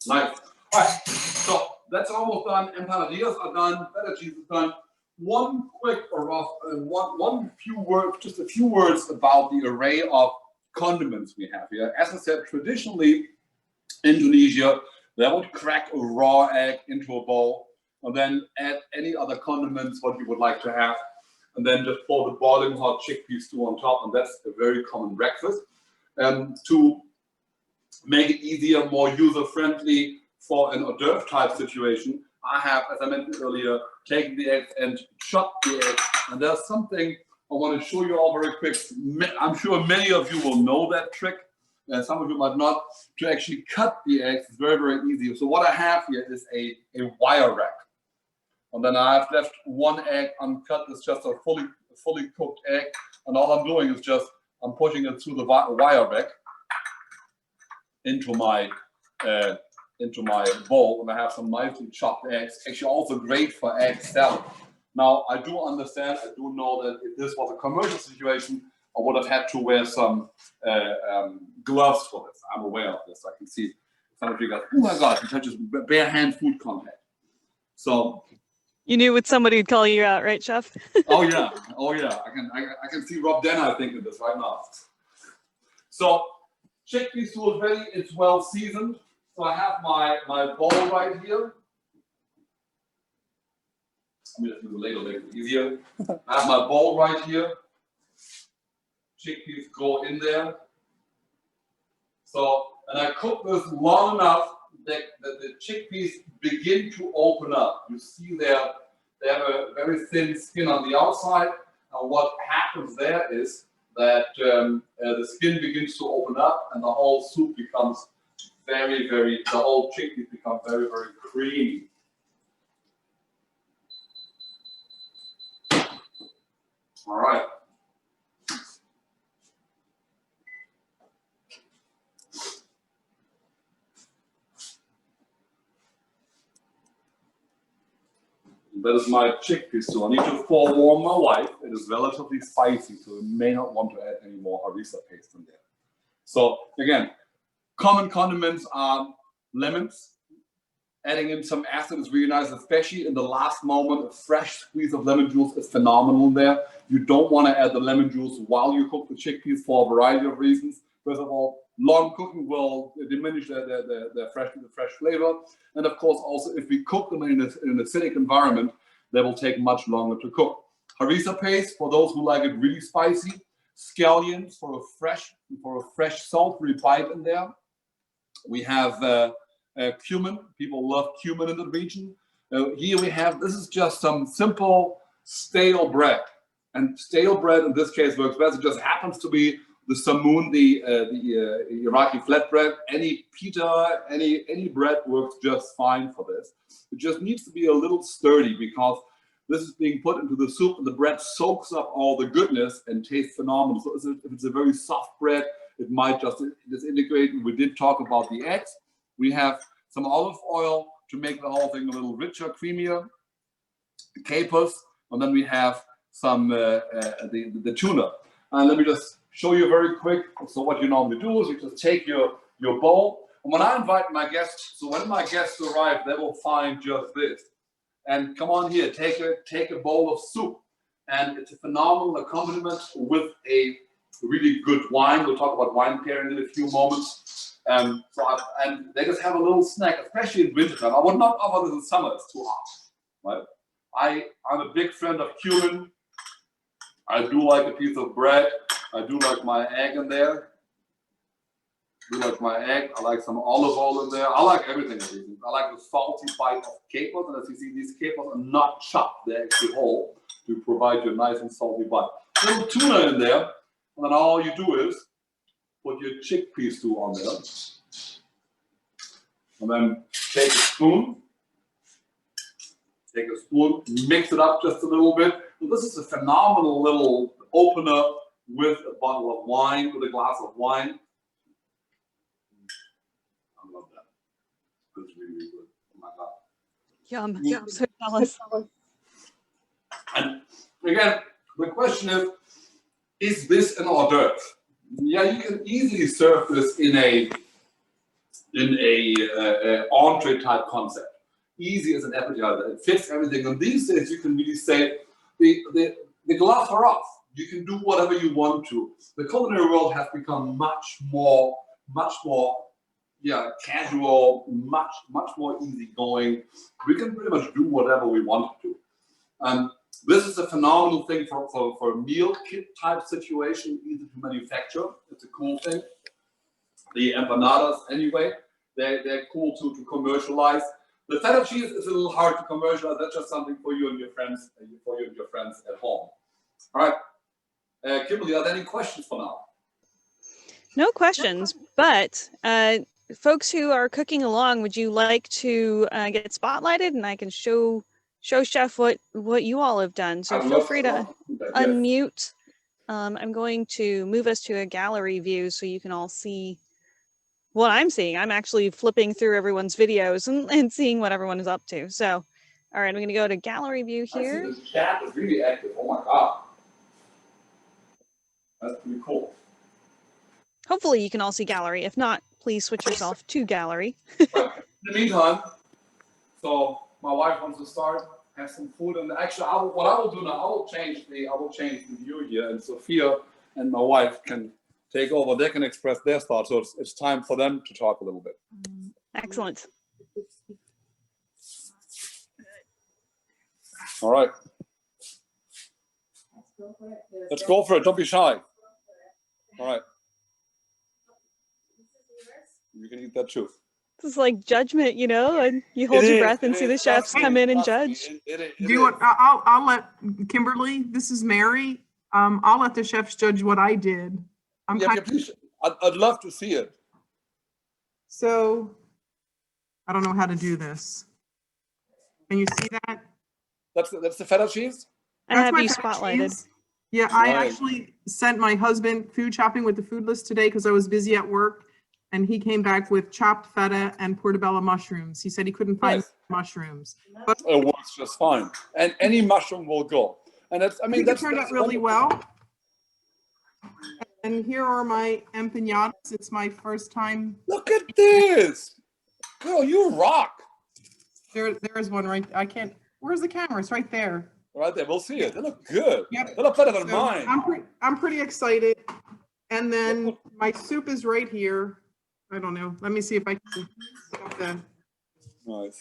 Nice. All right, so that's almost done. Empanadillas are done. Feta cheese is done. One quick or one few words, just a few words about the array of condiments we have here. As I said, traditionally, Indonesia, they would crack a raw egg into a bowl and then add any other condiments what you would like to have, and then just pour the boiling hot chickpea stew on top, and that's a very common breakfast. To make it easier, more user-friendly for an hors d'oeuvre type situation, I have, as I mentioned earlier, taken the eggs and chopped the eggs. And there's something I want to show you all very quick. I'm sure many of you will know that trick. Some of you might not. To actually cut the eggs is very, very easy. So what I have here is a wire rack. And then I have left one egg uncut. It's just a fully cooked egg. And all I'm doing is just, I'm pushing it through the wire rack into my bowl, and I have some nicely chopped eggs. Actually, also great for egg salad. Now, I do understand, I do know that if this was a commercial situation, I would have had to wear some gloves for this. I'm aware of this. I can see some of you guys, oh my God, he touches bare hand food contact. So you knew what somebody would call you out, right, Chef? oh yeah. I can see Rob Denner thinking this right now. So chickpea stew is ready. It's well seasoned. So I have my bowl right here. Let me just do it later, make it easier. I have my bowl right here. Chickpeas go in there. So, and I cook this long enough that the chickpeas begin to open up. You see they have a very thin skin on the outside. And what happens there is that the skin begins to open up and the whole soup becomes the whole chickpeas become very, very creamy. All right. That is my chickpea stew. I need to forewarn my wife. It is relatively spicy, so you may not want to add any more harissa paste in there. So again, common condiments are lemons. Adding in some acid is really nice, especially in the last moment. A fresh squeeze of lemon juice is phenomenal there. You don't want to add the lemon juice while you cook the chickpeas for a variety of reasons. First of all, long cooking will diminish the fresh flavor. And of course, also if we cook them in an acidic environment, they will take much longer to cook. Harissa paste, for those who like it really spicy. Scallions for a fresh sulfury bite in there. We have cumin. People love cumin in the region. Here we have, this is just some simple stale bread. And stale bread in this case works best. It just happens to be the samoon, the Iraqi flatbread. Any pita, any bread works just fine for this. It just needs to be a little sturdy because this is being put into the soup and the bread soaks up all the goodness and tastes phenomenal. So if it's a very soft bread, it might just disintegrate. We did talk about the eggs. We have some olive oil to make the whole thing a little richer, creamier. Capers, and then we have some the tuna. And let me just show you very quick. So what you normally do is you just take your bowl. And when I invite my guests, so when my guests arrive, they will find just this. And come on here, take a bowl of soup. And it's a phenomenal accompaniment with a really good wine. We'll talk about wine pairing in a few moments. And they just have a little snack, especially in wintertime. I would not offer this in summer, it's too hot. Right? I'm a big friend of cumin. I do like a piece of bread. I do like my egg in there. I like some olive oil in there. I like everything. I like the salty bite of capers. And as you see, these capers are not chopped. They're actually whole to provide you a nice and salty bite. A little tuna in there. And then all you do is put your chickpea stew on there. And then take a spoon, mix it up just a little bit. And this is a phenomenal little opener with a bottle of wine, with a glass of wine. I love that. That's really, really good. Oh my God. Yum. Yum. So jealous. And again, the question is this an hors d'oeuvre? Yeah, you can easily serve this in a entree type concept. Easy as an appetizer. It fits everything. And these days you can really say the gloves are off. You can do whatever you want to. The culinary world has become much more casual, much more easygoing. We can pretty much do whatever we want to. And this is a phenomenal thing for a meal kit type situation, easy to manufacture. It's a cool thing. The empanadas, anyway, they're cool to commercialize. The feta cheese is a little hard to commercialize. That's just something for you and your friends, at home. All right, Kimberly, are there any questions for now? No questions, but folks who are cooking along, would you like to get spotlighted, and I can show Chef what you all have done? So feel free to unmute. I'm going to move us to a gallery view so you can all see what I'm seeing. I'm actually flipping through everyone's videos and seeing what everyone is up to. So, all right, I'm going to go to gallery view here. I see this chat is really active. Oh my God. That's pretty cool. Hopefully you can all see gallery. If not, please switch yourself to gallery. But in the meantime, so my wife wants to start, have some food, and actually, what I will do now, I will change the view here, and Sophia and my wife can take over. They can express their thoughts. So it's time for them to talk a little bit. Excellent. All right. Let's go for it. Don't be shy. All right. You can eat that too. This is like judgment, and you hold your breath and see the chefs come in and judge. I'll let Kimberly. This is Mary. I'll let the chefs judge what I did. Please. I'd love to see it. So, I don't know how to do this. Can you see that? That's the feta cheese? I have you spotlighted. Cheese. Yeah, I actually sent my husband food shopping with the food list today because I was busy at work, and he came back with chopped feta and portobello mushrooms. He said he couldn't find mushrooms. But it works just fine. And any mushroom will go. And that turned out really well. And here are my empanadas. It's my first time. Look at this. Girl, you rock. There's one right. I can't. Where's the camera? It's right there. Right there. We'll see it. They look good. Yep. They look better than mine. I'm pretty excited. And then my soup is right here. I don't know. Let me see if I can stop that. Nice.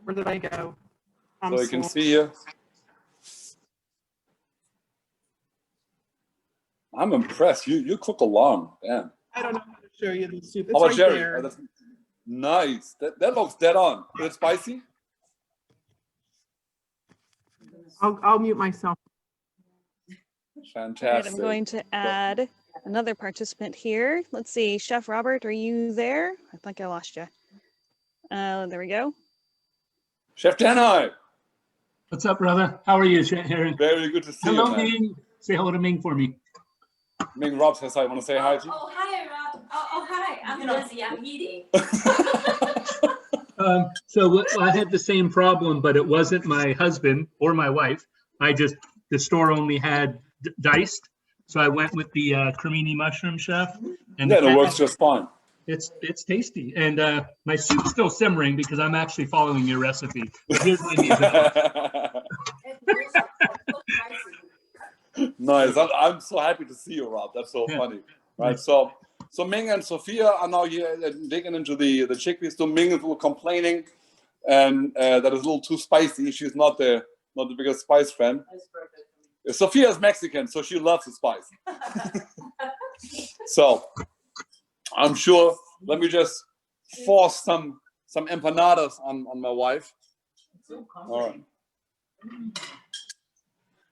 Where did I go? So you can see you. I'm impressed. You cook along. Damn. I don't know how to show you the soup. It's How about right Jerry? there. Oh, that's nice. That looks dead on. Is it spicy? I'll mute myself. Fantastic. Right, I'm going to add another participant here. Let's see, Chef Robert, are you there? I think I lost you. There we go. Chef Danhai. What's up, brother? How are you, Aaron? Very good to see hello, you, man. Ming. Say hello to Ming for me. Ming, Rob says hi. Want to say hi to you? Oh, hi, Rob. Oh, hi. I'm busy. I'm eating. So I had the same problem, but it wasn't my husband or my wife. The store only had diced, so I went with the cremini mushroom, chef. And yeah, it works just fine. It's tasty, and my soup's still simmering because I'm actually following your recipe. But here's my Nice. I'm so happy to see you, Rob. That's so funny. Right. So Ming and Sophia are now here digging into the chickpeas. So Ming is a little complaining, and that is a little too spicy. She's not the biggest spice fan. Sophia is Mexican, so she loves the spice. So I'm sure. Let me just force some empanadas on my wife. All right.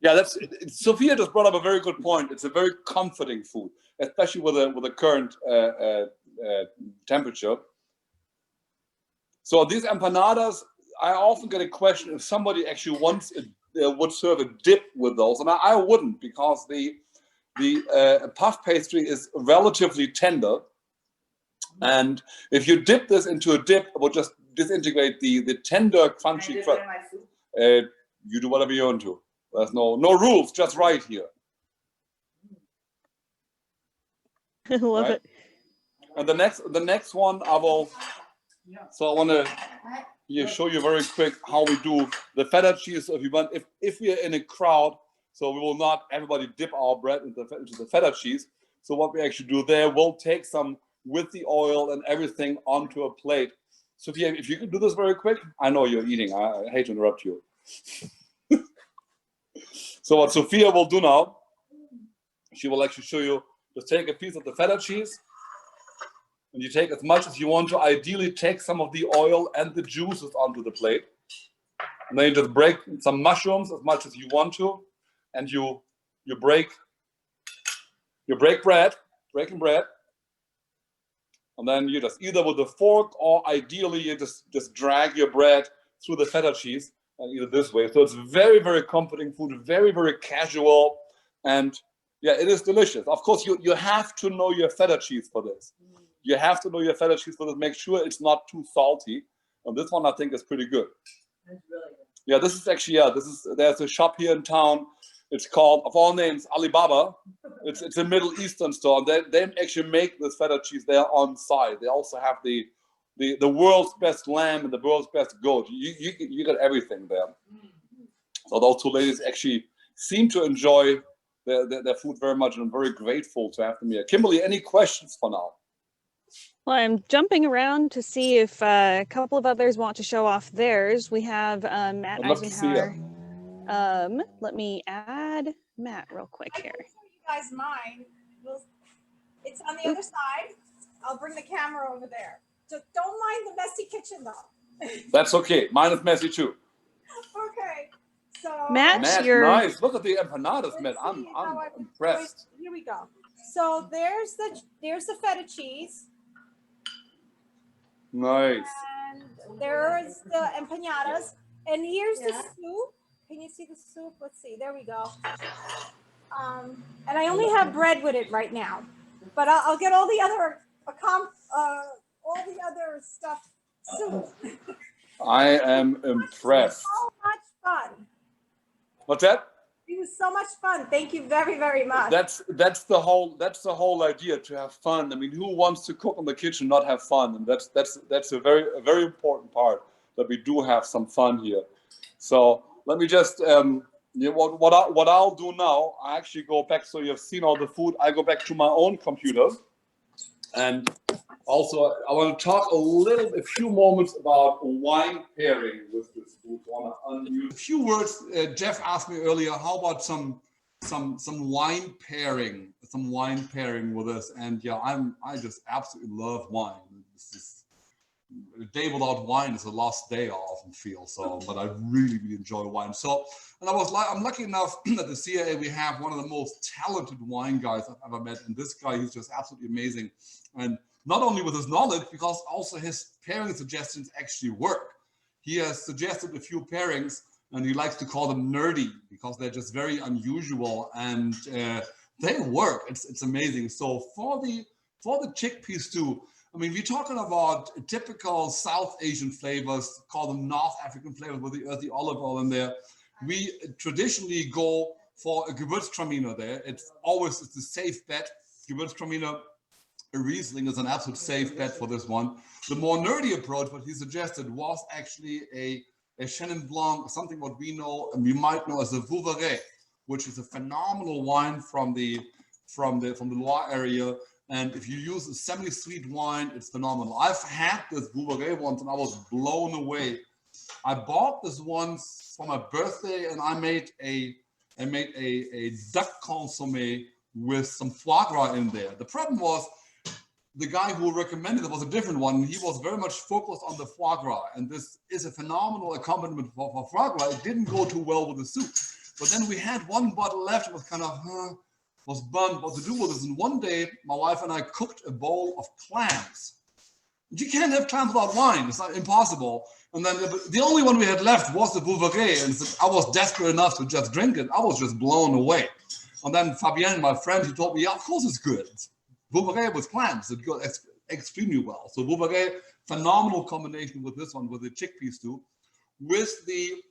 Yeah, Sophia just brought up a very good point. It's a very comforting food, especially with the current temperature. So these empanadas, I often get a question if somebody actually would serve a dip with those, and I wouldn't, because the puff pastry is relatively tender, and if you dip this into a dip, it will just disintegrate the tender, crunchy crust. You do whatever you want to. There's no rules, just right here. I love it. And the next one I will. So I want to show you very quick how we do the feta cheese. So if we are in a crowd, so we will not everybody dip our bread into the feta cheese. So what we actually do there, we'll take some with the oil and everything onto a plate. Sophia, if you can do this very quick. I know you're eating. I hate to interrupt you. So what Sophia will do now, she will actually show you, just take a piece of the feta cheese, and you take as much as you want to. Ideally, take some of the oil and the juices onto the plate. And then you just break some mushrooms as much as you want to, and you break bread, and then you just either with a fork or ideally you just drag your bread through the feta cheese. And either this way. So it's very, very comforting food, very, very casual. And yeah, it is delicious. Of course, you have to know your feta cheese for this. You have to know your feta cheese for this. Make sure it's not too salty. And this one I think is pretty good. That's really good. Yeah, this is actually, there's a shop here in town. It's called, of all names, Alibaba. It's a Middle Eastern store. They actually make this feta cheese there on site. They also have the world's best lamb and the world's best goat. You get everything there. So those two ladies actually seem to enjoy their food very much, and I'm very grateful to have them here. Kimberly, any questions for now? Well, I'm jumping around to see if a couple of others want to show off theirs. We have Matt I'd love to see Eisenhower. Let me add Matt real quick I here. can show you guys mine. It's on the other side. I'll bring the camera over there. Just don't mind the messy kitchen though. That's okay. Mine is messy too. Okay. So Matt, Matt, you're nice. Look at the empanadas, Matt. I'm impressed. here we go. So there's the feta cheese. Nice. And there's the empanadas. And here's the soup. Can you see the soup? Let's see. There we go. And I only have bread with it right now, but I'll get all the other stuff soon. I am impressed. So much fun. What's that? It was so much fun. Thank you very, very much. That's the whole idea, to have fun. I mean, who wants to cook in the kitchen not have fun? And that's a very important part, that we do have some fun here. So let me just what I'll do now, I actually go back. So you've seen all the food. I go back to my own computer, and also I want to talk a few moments about wine pairing with this food. A few words. Jeff asked me earlier, how about some wine pairing, with us? And yeah, I just absolutely love wine. A day without wine is a lost day, I often feel. So, but I really enjoy wine. So, and I'm lucky enough at the CIA we have one of the most talented wine guys I've ever met, and this guy, he's just absolutely amazing. And not only with his knowledge, because also his pairing suggestions actually work. He has suggested a few pairings, and he likes to call them nerdy because they're just very unusual, and they work. It's amazing. So for the chickpea stew, I mean, we're talking about typical South Asian flavors, call them North African flavors with the earthy olive oil in there. We traditionally go for a Gewürztraminer there. It's a safe bet. Gewürztraminer, a Riesling, is an absolute safe bet for this one. The more nerdy approach, what he suggested, was actually a Chenin Blanc, something what we know and we might know as a Vouvray, which is a phenomenal wine from the Loire area. And if you use a semi-sweet wine, it's phenomenal. I've had this Vouvray once and I was blown away. I bought this once for my birthday, and I made a duck consommé with some foie gras in there. The problem was the guy who recommended it was a different one. He was very much focused on the foie gras, and this is a phenomenal accompaniment for foie gras. It didn't go too well with the soup. But then we had one bottle left. It was kind of, was bummed what to do with this. And one day, my wife and I cooked a bowl of clams. You can't have clams without wine. It's not impossible. And then the only one we had left was the Bouveret. And I was desperate enough to just drink it. I was just blown away. And then Fabienne, my friend, he told me, yeah, of course it's good. Bouveret with clams, it goes extremely well. So Bouveret, phenomenal combination with this one, with the chickpea stew, with the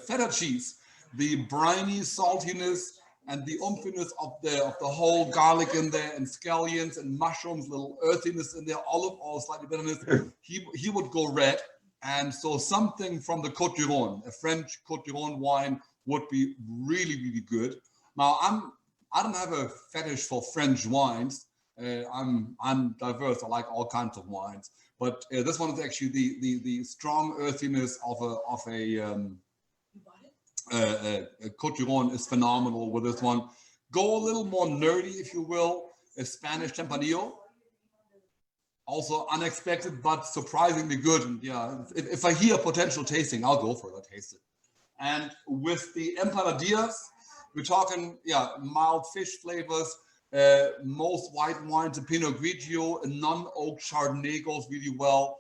feta cheese, the briny saltiness and the umphiness of the whole garlic in there, and scallions and mushrooms, little earthiness in there, olive oil, slightly bitterness. He would go red. And so something from the Côte d'Iron, a French Côte d'Iron wine, would be really, really good. Now I don't have a fetish for French wines. I'm diverse. I like all kinds of wines, but this one is actually the strong earthiness of a Côte d'Iron is phenomenal with this one. Go a little more nerdy, if you will. A Spanish Tempranillo, also unexpected but surprisingly good. And yeah, if I hear potential tasting, I'll go for it. I'll taste it. And with the empanadillas, we're talking, mild fish flavors. Most white wines, a Pinot Grigio, a non-oak Chardonnay goes really well.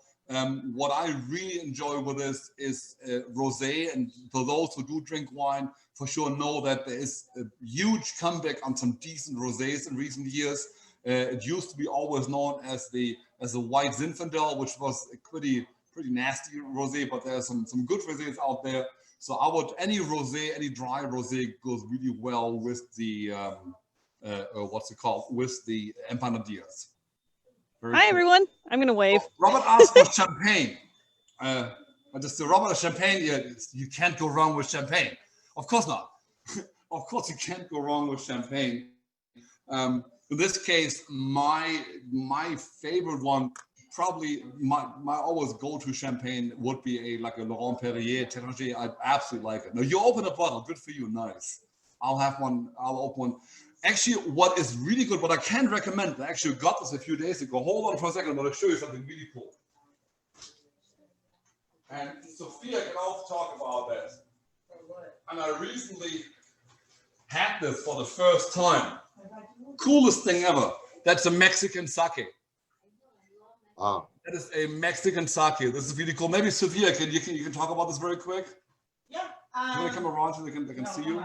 What I really enjoy with this is rosé, and for those who do drink wine, for sure know that there is a huge comeback on some decent rosés in recent years. It used to be always known as the white Zinfandel, which was a pretty nasty rosé, but there are some good rosés out there. So any rosé, any dry rosé goes really well with the with the empanadillas. Hi, everyone. I'm going to wave. Robert asked for champagne. Robert, champagne, you can't go wrong with champagne. Of course not. Of course you can't go wrong with champagne. In this case, my favorite one, probably my always go-to champagne would be like a Laurent Perrier Téranger. I absolutely like it. Now you open a bottle, good for you, nice. I'll open one. Actually, what is really good, what I can recommend, I actually got this a few days ago. Hold on for a second, I'm going to show you something really cool. And Sophia can also talk about that. And I recently had this for the first time. Coolest thing ever. That's a Mexican sake. Wow. That is a Mexican sake. This is really cool. Maybe Sophia, you can talk about this very quick? Yeah. You want to come around so they can see you?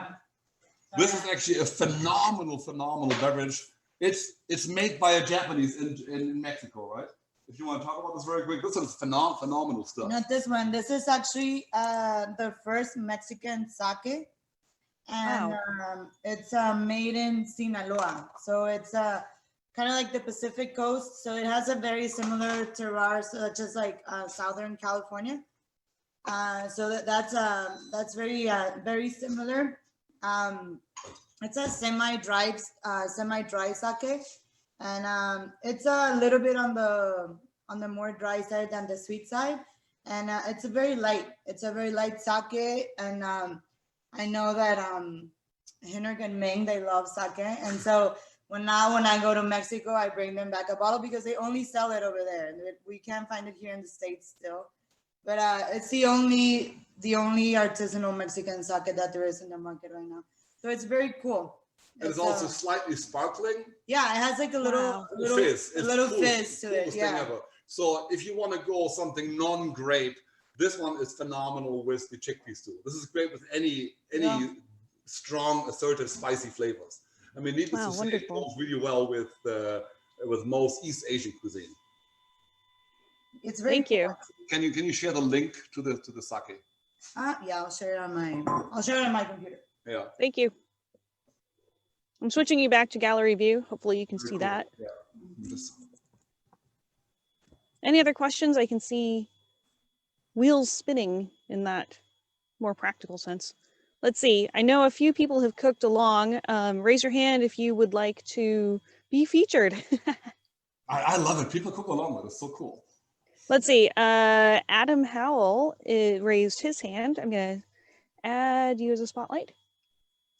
This is actually a phenomenal beverage. It's made by a Japanese in Mexico, right? If you want to talk about this very quick, this is phenomenal stuff. Not this one. This is actually the first Mexican sake. And Wow. it's made in Sinaloa. So it's kind of like the Pacific coast. So it has a very similar terroir, such as like Southern California. So that's very similar. It's a semi-dry sake, and it's a little bit on the more dry side than the sweet side, and it's a very light sake. And I know that Hinnerk and Ming, they love sake, and so when I go to Mexico, I bring them back a bottle because they only sell it over there. We can't find it here in the States still, but it's the only artisanal Mexican sake that there is in the market right now. So it's very cool. It's also slightly sparkling. Yeah, it has like a little fizz. A little fizz to it. Yeah. So if you want to go something non-grape, this one is phenomenal with the chickpea stew. This is great with any strong, assertive, spicy flavors. I mean, needless to say, it goes really well with most East Asian cuisine. It's very Thank you. Can you share the link to the sake? Yeah, I'll share it on my computer. Yeah. Thank you. I'm switching you back to gallery view. Hopefully you can see that. Yeah. Any other questions? I can see wheels spinning in that more practical sense. Let's see. I know a few people have cooked along. Raise your hand if you would like to be featured. I love it. People cook along with it. It's so cool. Let's see. Adam Howell raised his hand. I'm going to add you as a spotlight.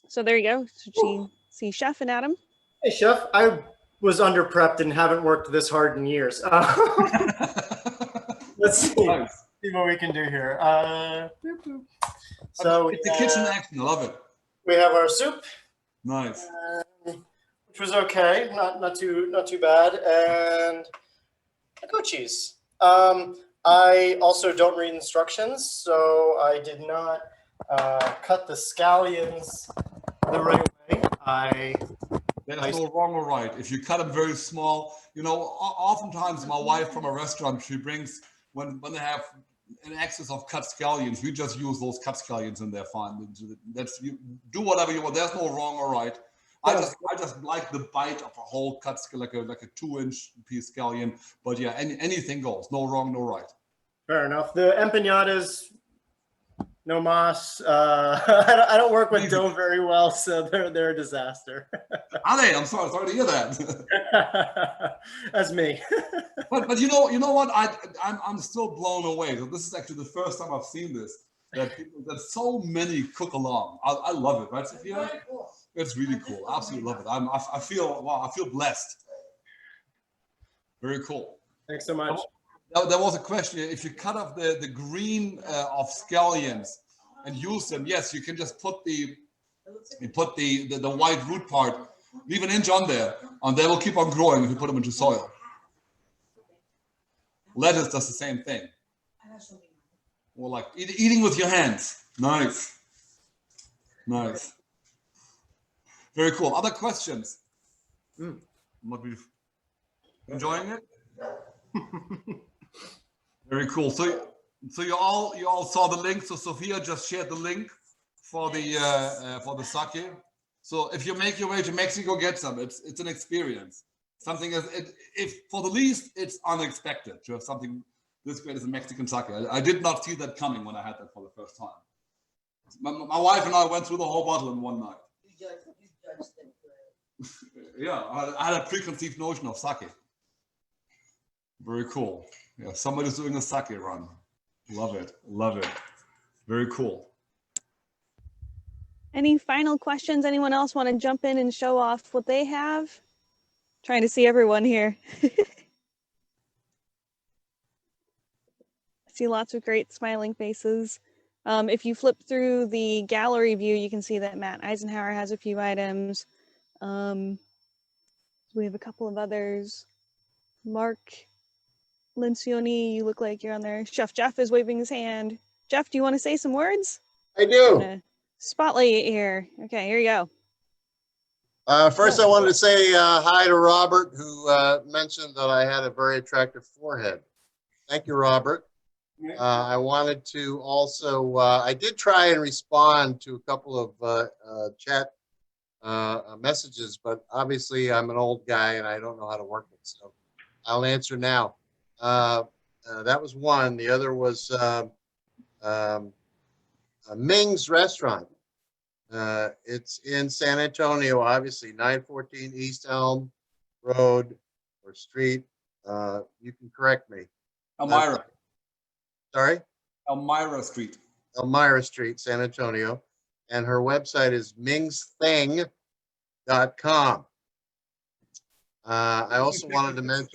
So there you go. So see Chef and Adam. Hey, Chef. I was under prepped and haven't worked this hard in years. Let's see. Nice. see what we can do here. Boop, boop. So it's the kitchen action. I love it. we have our soup, Nice. which was okay, not too bad, and the goat cheese. I also don't read instructions, so I did not cut the scallions the right way. There's no wrong or right. If you cut them very small, oftentimes my wife from a restaurant, she brings, when they have an excess of cut scallions, we just use those cut scallions and they're fine. You do whatever you want. There's no wrong or right. I just like the bite of a whole cut, like a 2-inch piece scallion. But yeah, anything goes. No wrong, no right. Fair enough. The empanadas, no mas. I don't work with dough very well, so they're a disaster. Are they? I'm sorry to hear that. That's me. but you know what? I'm still blown away. So this is actually the first time I've seen this. That so many cook along. I love it, right, Sophia? It's really cool. Absolutely love it. I feel blessed. Very cool. Thanks so much. There was a question. If you cut off the green of scallions and use them, yes, you can just put the white root part, leave an inch on there, and they will keep on growing if you put them into soil. Lettuce does the same thing. Or like eating with your hands. Nice. Nice. Very cool. Other questions? Enjoying it? Very cool. So you all saw the link. So Sophia just shared the link for the sake. So if you make your way to Mexico, get some. It's an experience. Something if for the least, it's unexpected to have something this great as a Mexican sake. I did not see that coming when I had that for the first time. My wife and I went through the whole bottle in one night. Yeah, I had a preconceived notion of sake. Very cool. Yeah, somebody's doing a sake run. Love it. Love it. Very cool. Any final questions? Anyone else want to jump in and show off what they have? Trying to see everyone here. I see lots of great smiling faces. If you flip through the gallery view, you can see that Matt Eisenhower has a few items. We have a couple of others. Mark Lencioni, you look like you're on there. Chef Jeff is waving his hand. Jeff, do you want to say some words? I do. Spotlight you here. Okay, here you go. First, I wanted to say hi to Robert, who mentioned that I had a very attractive forehead. Thank you, Robert. I wanted to also, I did try and respond to a couple of chat messages, but obviously I'm an old guy and I don't know how to work it, so I'll answer now. That was one. The other was Ming's Restaurant. It's in San Antonio, obviously, 914 East Elm Road or Street. You can correct me. Elmira. Sorry? Elmira Street. Elmira Street, San Antonio. And her website is mingsthing.com. I also wanted to mention.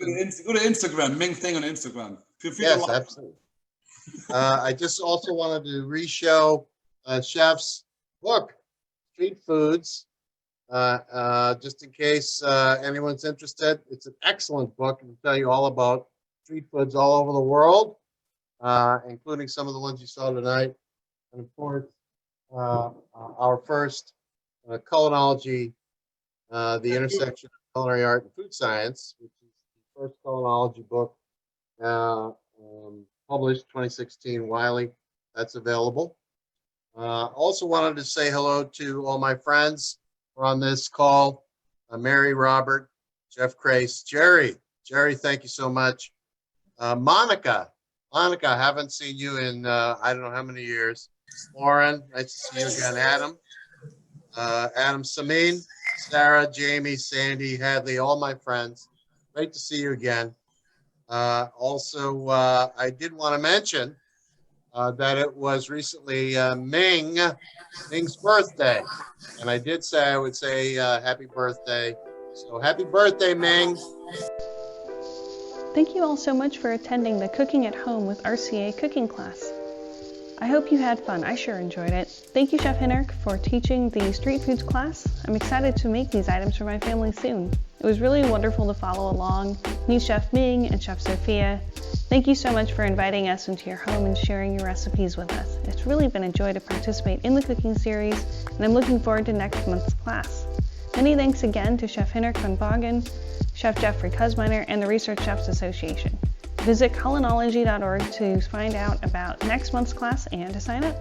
Go to Instagram, Ming Thing on Instagram. Yes, absolutely. I just also wanted to re-show Chef's book, Street Foods, just in case anyone's interested. It's an excellent book. It'll tell you all about street foods all over the world, including some of the ones you saw tonight. And of course, our first culinology, the intersection of culinary art and food science, which is the first culinology book published 2016, Wiley. That's available. Also wanted to say hello to all my friends who are on this call. Mary, Robert, Jeff Crace, Jerry, thank you so much. Monica, I haven't seen you in I don't know how many years. Lauren, nice to see you again. Adam Samin, Sarah, Jamie, Sandy, Hadley, all my friends. Great to see you again. Also, I did want to mention that it was recently Ming's birthday. And I did say I would say happy birthday. So happy birthday, Ming. thank you all so much for attending the Cooking at Home with RCA cooking class. I hope you had fun. I sure enjoyed it. Thank you, Chef Hinnerk, for teaching the street foods class. I'm excited to make these items for my family soon. It was really wonderful to follow along, meet Chef Ming and Chef Sophia. Thank you so much for inviting us into your home and sharing your recipes with us. It's really been a joy to participate in the cooking series, and I'm looking forward to next month's class. Many thanks again to Chef Hinnerk von Bargen, Chef Jeffrey Kuzminer, and the Research Chefs Association. Visit culinology.org to find out about next month's class and to sign up.